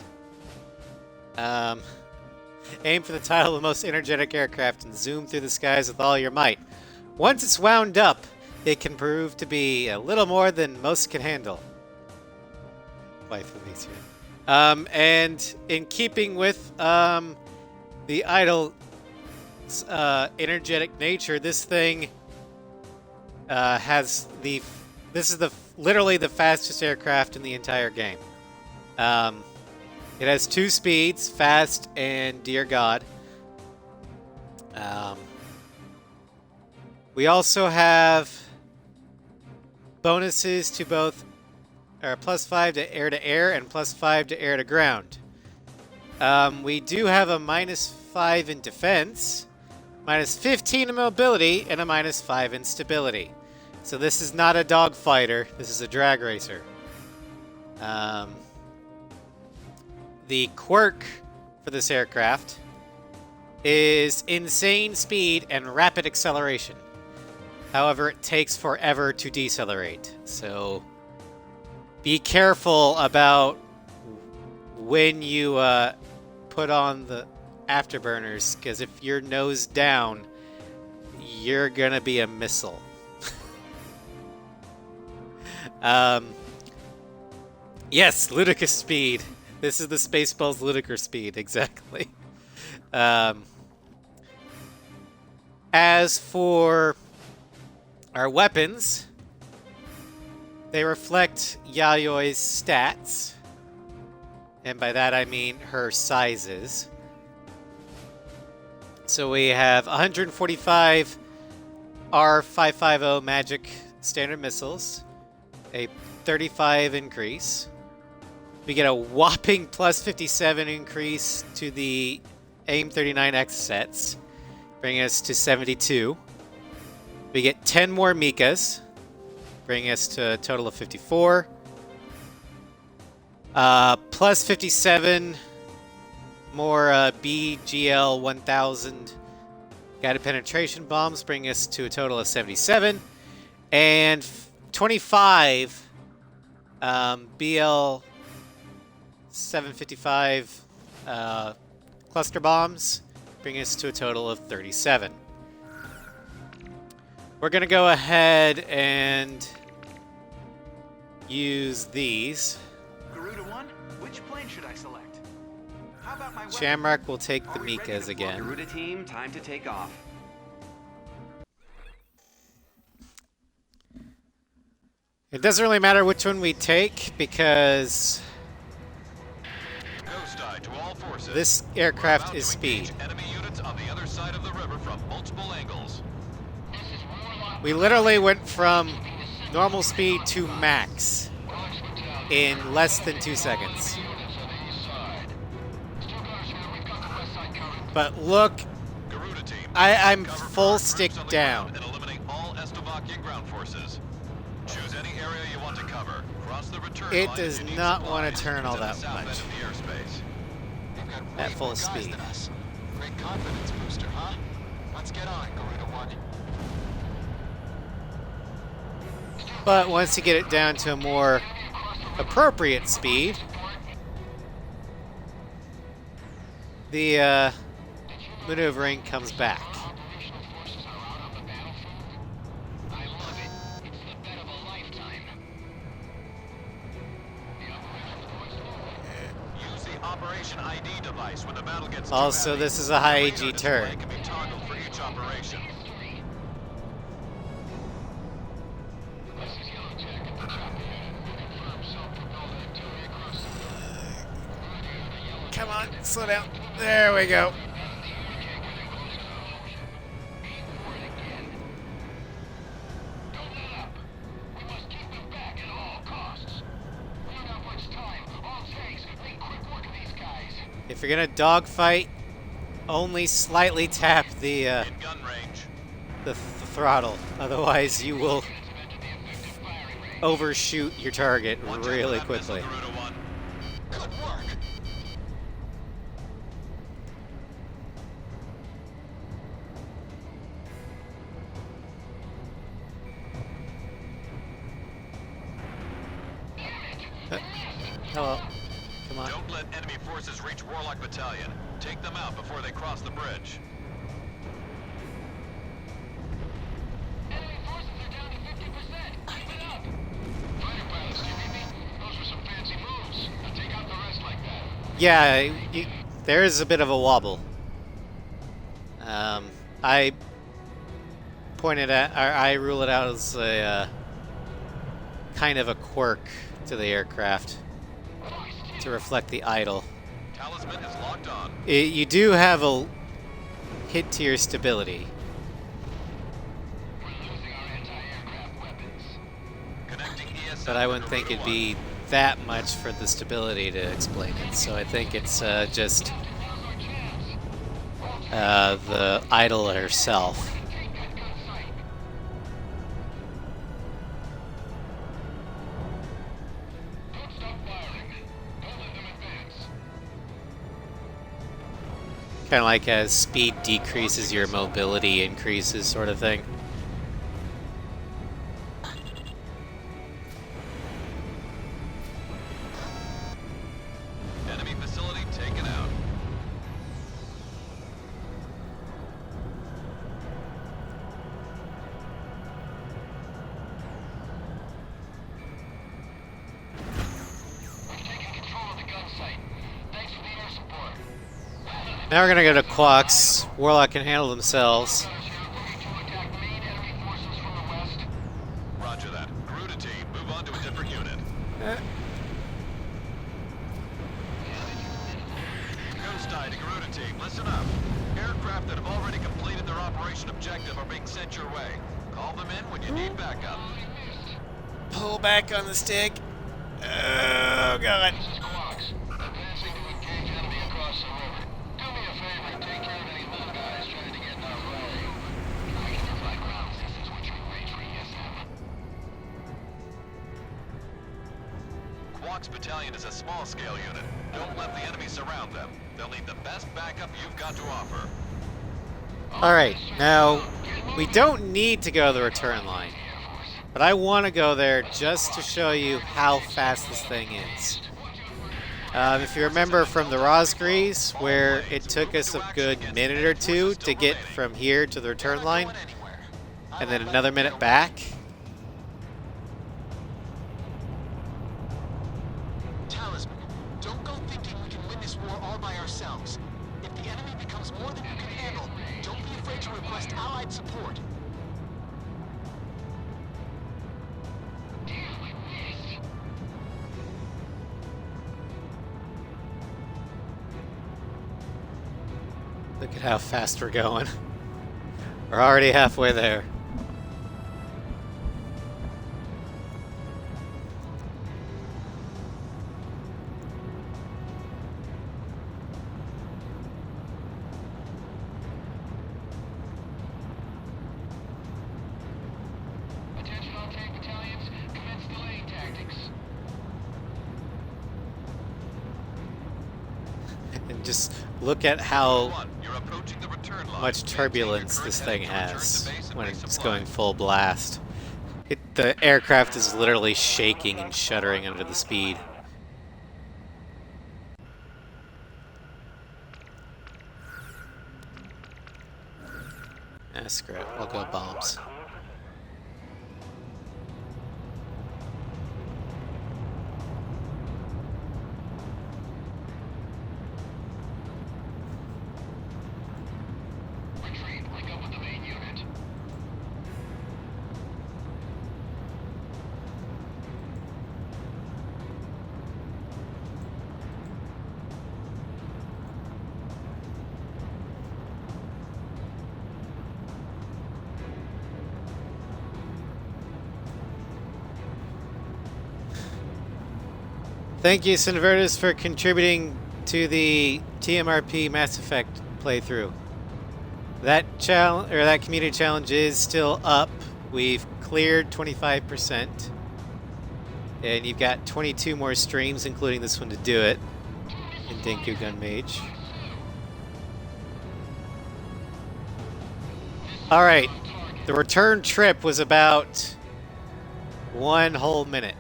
Aim for the title of the most energetic aircraft and zoom through the skies with all your might. Once it's wound up, it can prove to be a little more than most can handle. Wife of these here. And in keeping with the Idol's energetic nature, this thing has the. This is literally the fastest aircraft in the entire game. It has 2 speeds, fast and dear God. We also have bonuses to both, or +5 to air and +5 to air to ground. We do have a -5 in defense, -15 in mobility, and a -5 in stability. So this is not a dogfighter. This is a drag racer. The quirk for this aircraft is insane speed and rapid acceleration. However, it takes forever to decelerate. So be careful about when you put on the afterburners, because if you're nose down, you're gonna be a missile. Yes, ludicrous speed. This is the Spaceballs ludicrous speed, exactly. As for our weapons, they reflect Yayoi's stats. And by that I mean her sizes. So we have 145 R550 Magic Standard Missiles, a 35 increase. We get a whopping +57 increase to the AIM-39X sets, bringing us to 72. We get 10 more Mikas, bringing us to a total of 54. +57 more BGL 1000 guided penetration bombs, bringing us to a total of 77. And 25 BL 755 cluster bombs, bringing us to a total of 37. We're going to go ahead and use these. Garuda 1, which plane should I select? How about my weapon? Shamrock will take the Are we ready to Mikas fly? again. Garuda team, time to take off. It doesn't really matter which one we take because Ghost Eye to all forces. this We're aircraft about is to speed. engage enemy units on the other side of the river from multiple angles. We literally went from normal speed to max in less than 2 seconds. But look, Garuda team. I'm cover for full our stick troops on the down. ground and eliminate all Estovakian ground forces. Choose any area you want to cover. Cross the return It line does if you need not wanna supplies. turn all It's at that the south much. end of the airspace. They've got At way full more guys speed. than us. Great confidence booster, huh? Let's get on it, Garuda 1. But once you get it down to a more appropriate speed, the maneuvering comes back. Use the Operation ID device when the battle gets too Also, heavy. this is a high The AG radar display turret. can be toggled for each operation. Come on, slow down. There we go. If you're gonna dogfight, only slightly tap the In gun range. the throttle. Otherwise, you will overshoot your target Watch out for really that missile, quickly. Garuda 1. Good work. Hello. Come on. Don't let enemy forces reach Warlock Battalion. Take them out before they cross the bridge. Enemy forces are down to 50%. Keep it up. Fighter pilots, do you read me? Those were some fancy moves. Now take out the rest like that. Yeah, there is a bit of a wobble. I pointed at, or I rule it out as a kind of a quirk to the aircraft to reflect the idle. Talisman is locked on. You do have a hit to your stability. We're losing our anti-aircraft weapons. Connecting ESM But I wouldn't to think Garuda it'd be that much for the stability to explain it. So I think it's just the idol herself. Don't stop firing. Don't let them advance. Kind of like as speed decreases, your mobility increases, sort of thing. Enemy facility taken out. We've taken control of the gun site. Thanks for the air support. Now we're gonna go to Quox. Warlock can handle themselves. Moving to attack main enemy forces from the west. Roger that. Garuda team, move on to a different unit. Ghost Eye to Garuda team, listen up. Aircraft that have already completed their operation objective are being sent your way. Call them in when you need backup. Pull back on the stick. Oh god. This is Quox. Advancing to engage enemy across the river. Do me a favor and take care of any little guys trying to get in our way. I can provide ground assistance with your range for ESM. Quox Battalion is a small-scale unit. Don't let the enemy surround them. They'll need the best backup you've got to offer. Alright, now we don't need to go to the return line. But I want to go there just to show you how fast this thing is. If you remember from the Rosgrees, where it took us a good minute or two to get from here to the return line, and then another minute back. Talisman, don't go thinking we can win this war all by ourselves. If the enemy becomes more than you can handle, don't be afraid to request allied support. Look at how fast we're going. We're already halfway there. Attention all tank battalions, commence delaying tactics. And just look at how One, you're approaching the return line. much turbulence Maintain your this current thing heading to return has to base and when it's resupply. going full blast. The aircraft is literally shaking and shuddering under the speed. Ah, screw it. We'll go bombs. Retreat, link up with the main unit. Thank you, Synvertus, for contributing to the TMRP Mass Effect playthrough. That challenge or that community challenge is still up. We've cleared 25%, and you've got 22 more streams, including this one, to do it. In Dinku Gun Mage. All right, the return trip was about 1 whole minute.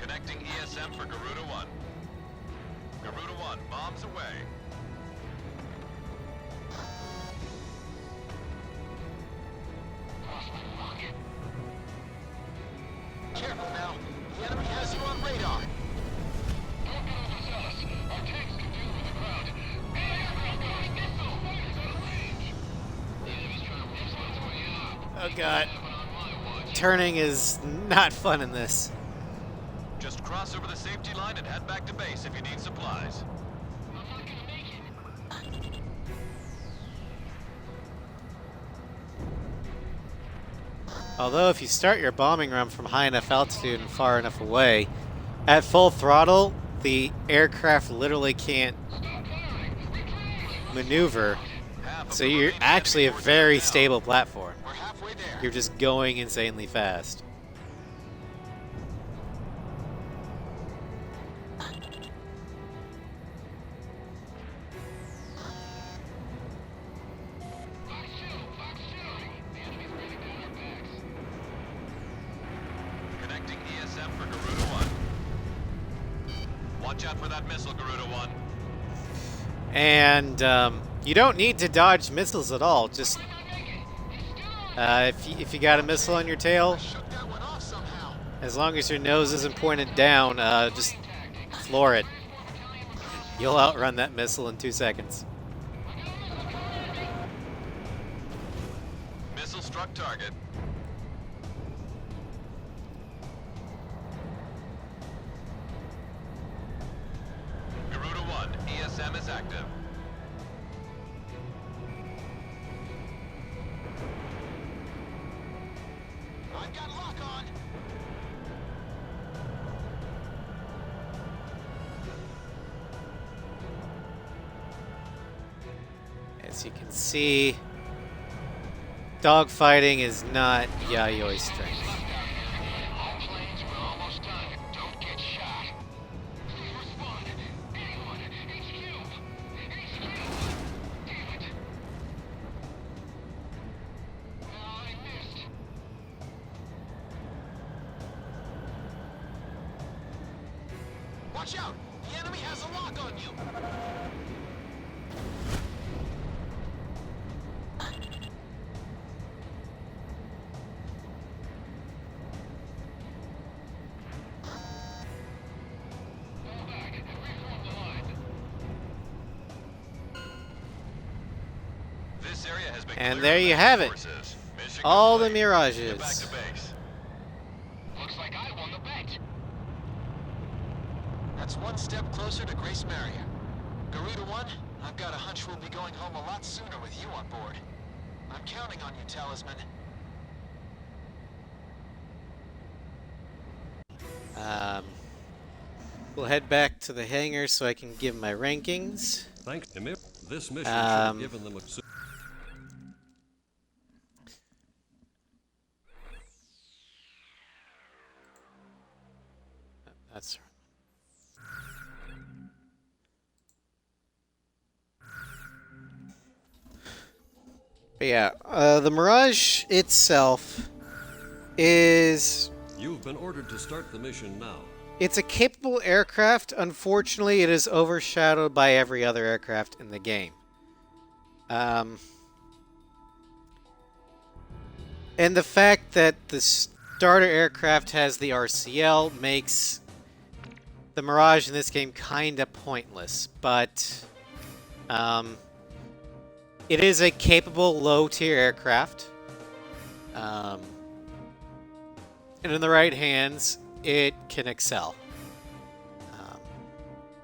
Connecting ESM for Garuda 1. Garuda 1, bombs away. Careful now. The enemy has you on radar. Don't get overzealous. Our tanks can deal with the ground. Aircraft guys, missile! Fighters out of range! The enemy's trying to whistle its way up. Oh god, Happen on my watch. turning is not fun in this. Just cross over the safety line and head back to base if you need supplies. I'm not gonna make it. Although if you start your bombing run from high enough altitude and far enough away, at full throttle, the aircraft literally can't Stop firing! Retreat! maneuver, Half of so the you're remaining actually a enemy forces very are down. stable platform. We're halfway there. You're just going insanely fast. Fox 2! The enemy's breathing down our backs. Connecting ESM for Garuda 1. Watch out for that missile, Garuda 1. And you don't need to dodge missiles at all. Just if you got a missile on your tail, Shook that one off somehow. as long as your nose isn't pointed down, just floor it. You'll outrun that missile in 2 seconds. Missile struck target. Garuda 1, ESM is active. I've got lock on. As you can see, dogfighting is not Yayoi's strength. All planes, we're almost done. Don't get shot. Please respond. Anyone. HQ. Damn it. No, I missed. Watch out! The enemy has a lock on you! Fall back and reform the line. This area has been And cleared there of you enemy have it. forces. Mission All the complete. Get back Mirages. to base. Looks like I won the bet. That's one step closer to Grace Maria. Garuda 1, I've got a hunch we'll be going home a lot sooner with you on board. I'm counting on you, Talisman. We'll head back to the hangar so I can give my rankings. Thanks, Emir. This mission should Um, have given them a... That's but yeah, the Mirage itself is You've been ordered to start the mission now. it's a capable aircraft. Unfortunately, it is overshadowed by every other aircraft in the game. And the fact that the starter aircraft has the RCL makes the Mirage in this game kind of pointless, but it is a capable low-tier aircraft. And in the right hands, it can excel.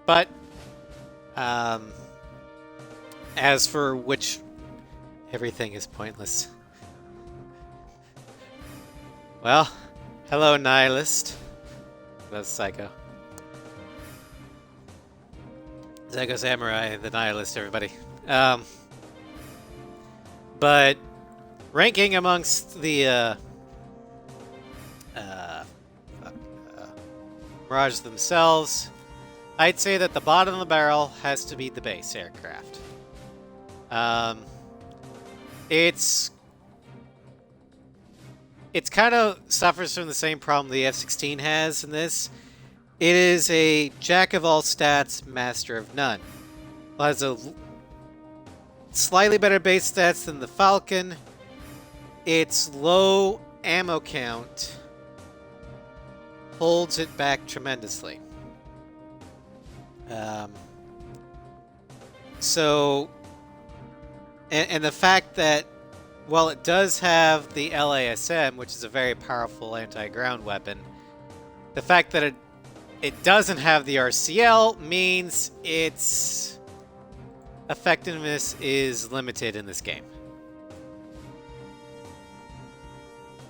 But as for which, everything is pointless. Well, hello, Nihilist. That's Psycho. Psycho Samurai, the Nihilist, everybody. But ranking amongst the Mirage themselves, I'd say that the bottom of the barrel has to be the base aircraft. It's kind of suffers from the same problem the F-16 has in this. It is a jack of all stats, master of none. It has a slightly better base stats than the Falcon. Its low ammo count holds it back tremendously. And the fact that while it does have the LASM, which is a very powerful anti-ground weapon, the fact that it doesn't have the RCL means its effectiveness is limited in this game.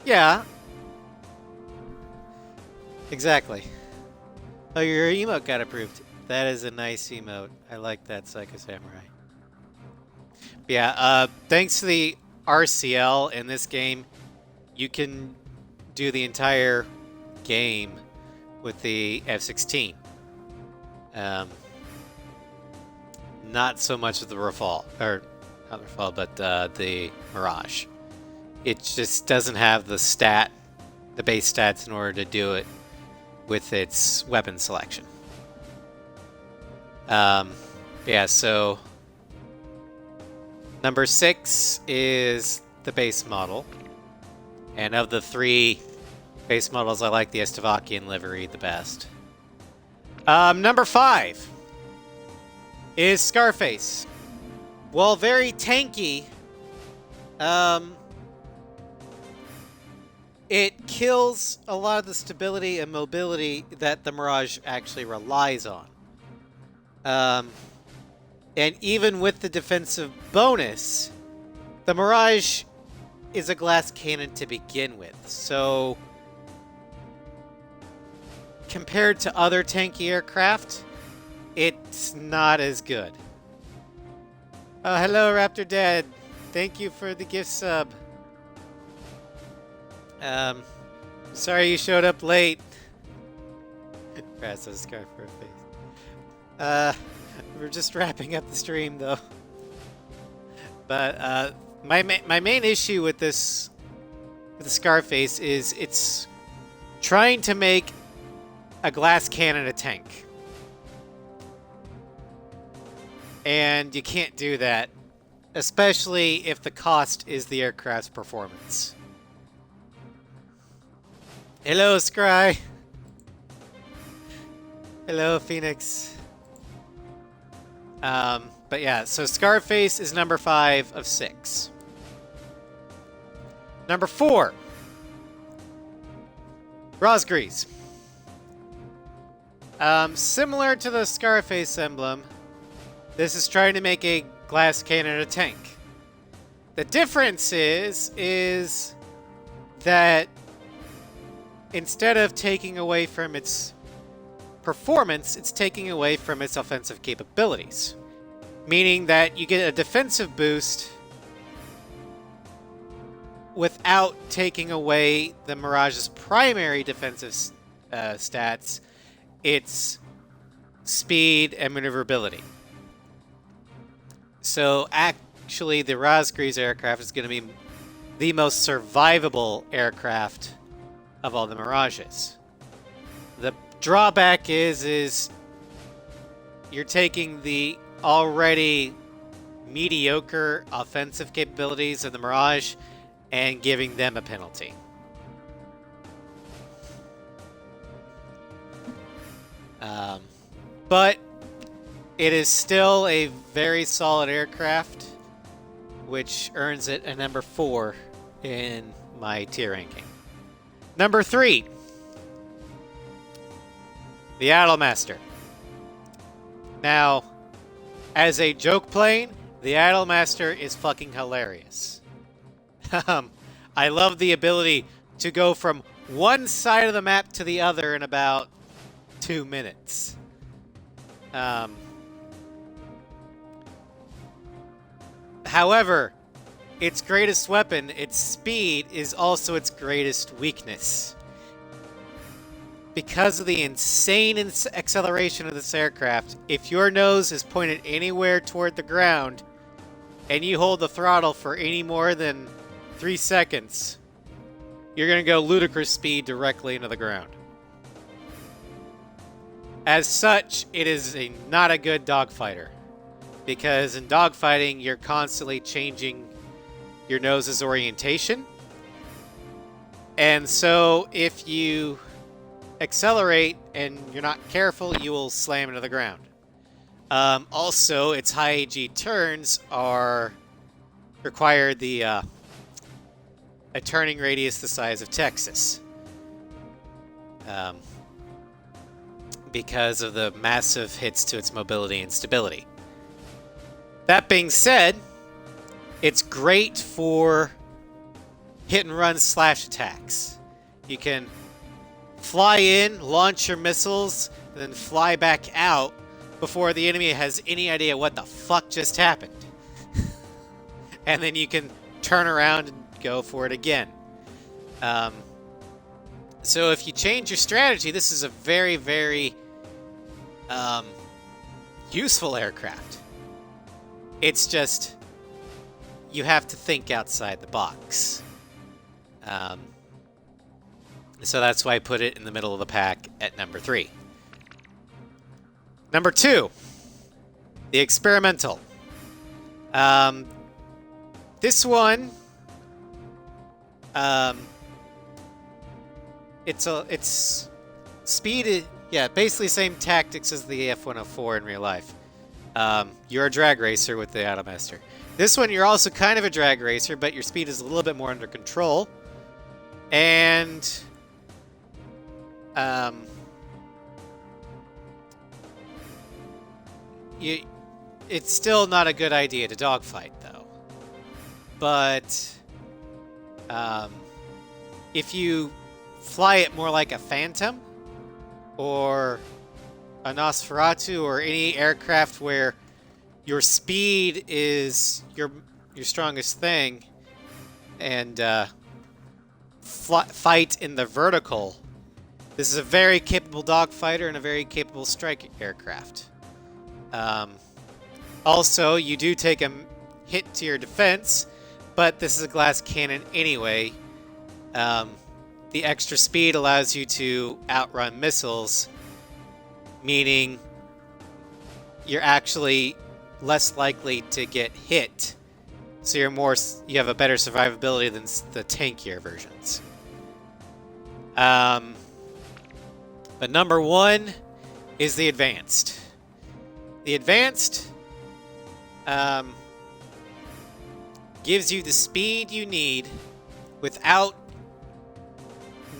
Yeah. Exactly. Oh, your emote got approved. That is a nice emote. I like that, Psycho Samurai. Yeah, thanks to the RCL in this game, you can do the entire game with the F-16. Not so much of the Rafale, or not the Rafale, but the Mirage. It just doesn't have the base stats in order to do it with its weapon selection. Yeah, so number 6 is the base model. And of the 3 base models, I like the Estavakian livery the best. Number 5 is Scarface. While very tanky, it kills a lot of the stability and mobility that the Mirage actually relies on. And even with the defensive bonus, the Mirage is a glass cannon to begin with. So, compared to other tanky aircraft, it's not as good. Oh, hello, Raptor Dad. Thank you for the gift sub. Sorry you showed up late. Grass has a scarf for a face. We're just wrapping up the stream, though. But my main issue with the Scarface is it's trying to make a glass cannon a tank. And you can't do that, especially if the cost is the aircraft's performance. Hello, Scry. Hello, Phoenix. But yeah, so Scarface is number 5 of 6. Number 4, Rosgrees. Similar to the Scarface emblem, this is trying to make a glass cannon a tank. The difference is that instead of taking away from its performance, it's taking away from its offensive capabilities. Meaning that you get a defensive boost without taking away the Mirage's primary defensive stats, its speed and maneuverability. So actually, the Rosgrees aircraft is going to be the most survivable aircraft of all the Mirages. The drawback is you're taking the already mediocre offensive capabilities of the Mirage and giving them a penalty. But it is still a very solid aircraft, which earns it a number 4 in my tier ranking. Number 3, the Idolmaster. Now, as a joke plane, the Idolmaster is fucking hilarious. I love the ability to go from one side of the map to the other in about 2 minutes. However, its greatest weapon, its speed, is also its greatest weakness. Because of the insane acceleration of this aircraft, if your nose is pointed anywhere toward the ground and you hold the throttle for any more than 3 seconds, you're going to go ludicrous speed directly into the ground. As such, it is not a good dogfighter, because in dogfighting, you're constantly changing your nose's orientation. And so if you accelerate and you're not careful, you will slam into the ground. Also, its high AG turns require a turning radius the size of Texas. Because of the massive hits to its mobility and stability. That being said, it's great for hit and run / attacks. You can fly in, launch your missiles, and then fly back out before the enemy has any idea what the fuck just happened. And then you can turn around and go for it again. So if you change your strategy, this is a very, very useful aircraft. It's just you have to think outside the box. So that's why I put it in the middle of the pack at number 3. Number 2, the Experimental. This one, it's speed. Yeah, basically same tactics as the F-104 in real life. You're a drag racer with the Idolmaster. This one, you're also kind of a drag racer, but your speed is a little bit more under control. And it's still not a good idea to dogfight, though. But if you fly it more like a Phantom or a Nosferatu or any aircraft where your speed is your strongest thing, and fight in the vertical, this is a very capable dogfighter and a very capable strike aircraft. Also, you do take a hit to your defense, but this is a glass cannon anyway. The extra speed allows you to outrun missiles, meaning you're actually less likely to get hit. So you have a better survivability than the tankier versions. But number one is the advanced. The advanced gives you the speed you need without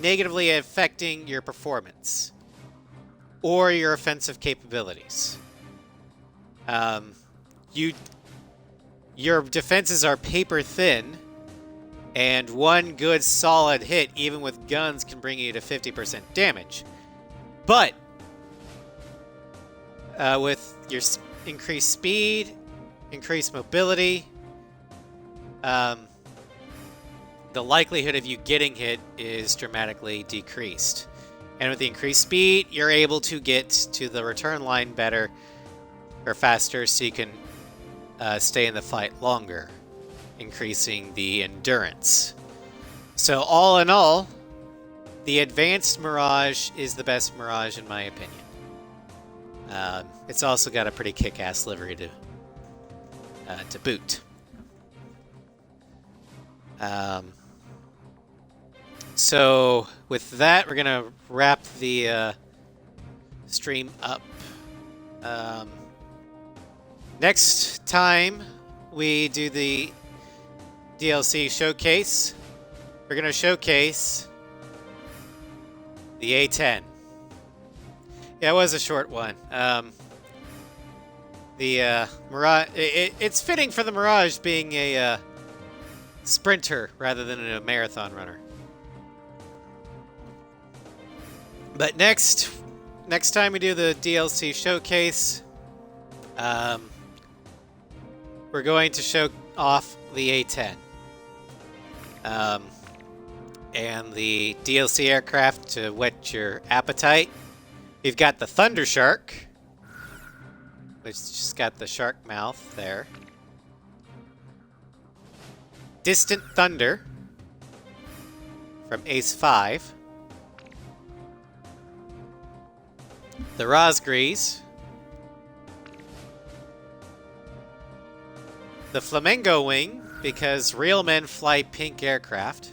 negatively affecting your performance or your offensive capabilities. Your defenses are paper thin, and one good solid hit, even with guns, can bring you to 50% damage. But with your increased speed, increased mobility, the likelihood of you getting hit is dramatically decreased. And with the increased speed, you're able to get to the return line better or faster, so you can stay in the fight longer, increasing the endurance. So all in all, the advanced Mirage is the best Mirage in my opinion. It's also got a pretty kick-ass livery to boot. So with that, we're gonna wrap the stream up. Next time we do the DLC showcase, we're gonna showcase the A10. Yeah, it was a short one. The Mirage. It's fitting for the Mirage being a sprinter rather than a marathon runner. But next time we do the DLC showcase, we're going to show off the A10 and the DLC aircraft to whet your appetite. We've got the Thunder Shark, which just got the shark mouth there. Distant Thunder from Ace 5. The Rosgrees. The Flamingo Wing, because real men fly pink aircraft.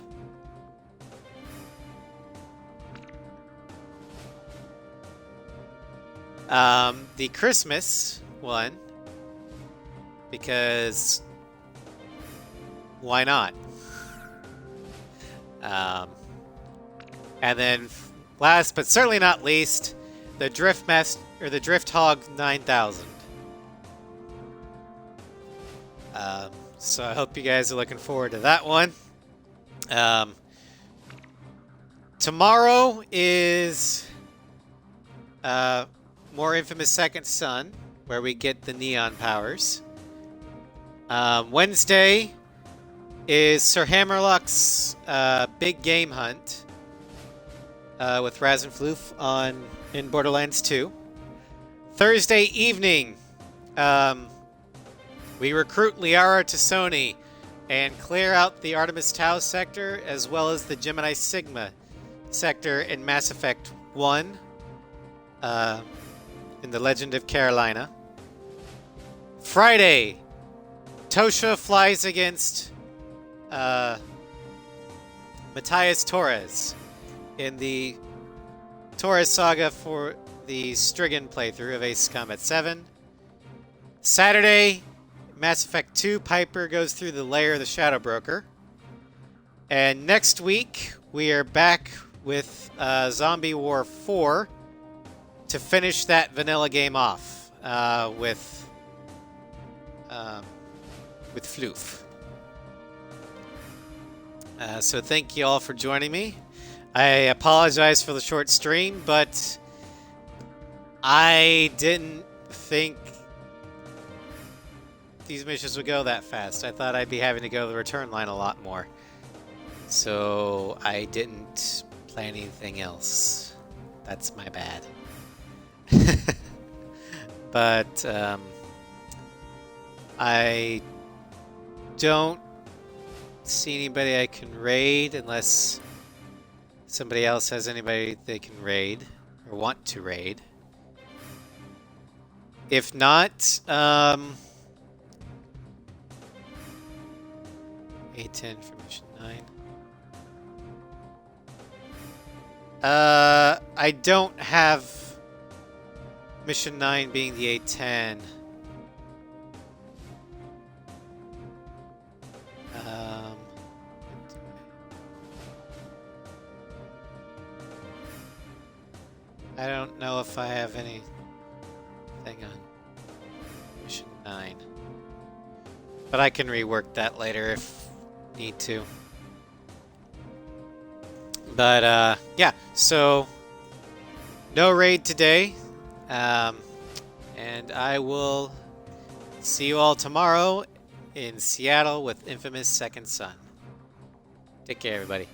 The Christmas one, because why not? And then last but certainly not least, the Drift Hog 9000. So I hope you guys are looking forward to that one. Tomorrow is More Infamous Second Son, where we get the neon powers. Wednesday is Sir Hammerlock's Big Game Hunt with Raz and Floof in Borderlands 2. Thursday evening, we recruit Liara to Sony and clear out the Artemis Tau sector, as well as the Gemini Sigma sector in Mass Effect 1 in The Legend of Carolina. Friday, Tosha flies against Matthias Torres in the Torres saga for the Strigan playthrough of Ace Combat 7. Saturday, Mass Effect 2, Piper goes through the lair of the Shadow Broker. And next week, we are back with Zombie War 4 to finish that vanilla game off with Floof. So thank you all for joining me. I apologize for the short stream, but I didn't think these missions would go that fast. I thought I'd be having to go to the return line a lot more. So I didn't plan anything else. That's my bad. But I don't see anybody I can raid unless somebody else has anybody they can raid or want to raid. If not, A10 for mission 9. I don't have mission 9 being the A10. I don't know if I have anything on mission 9. But I can rework that later if need to. But yeah, so no raid today. And I will see you all tomorrow in Seattle with Infamous Second Son. Take care, everybody.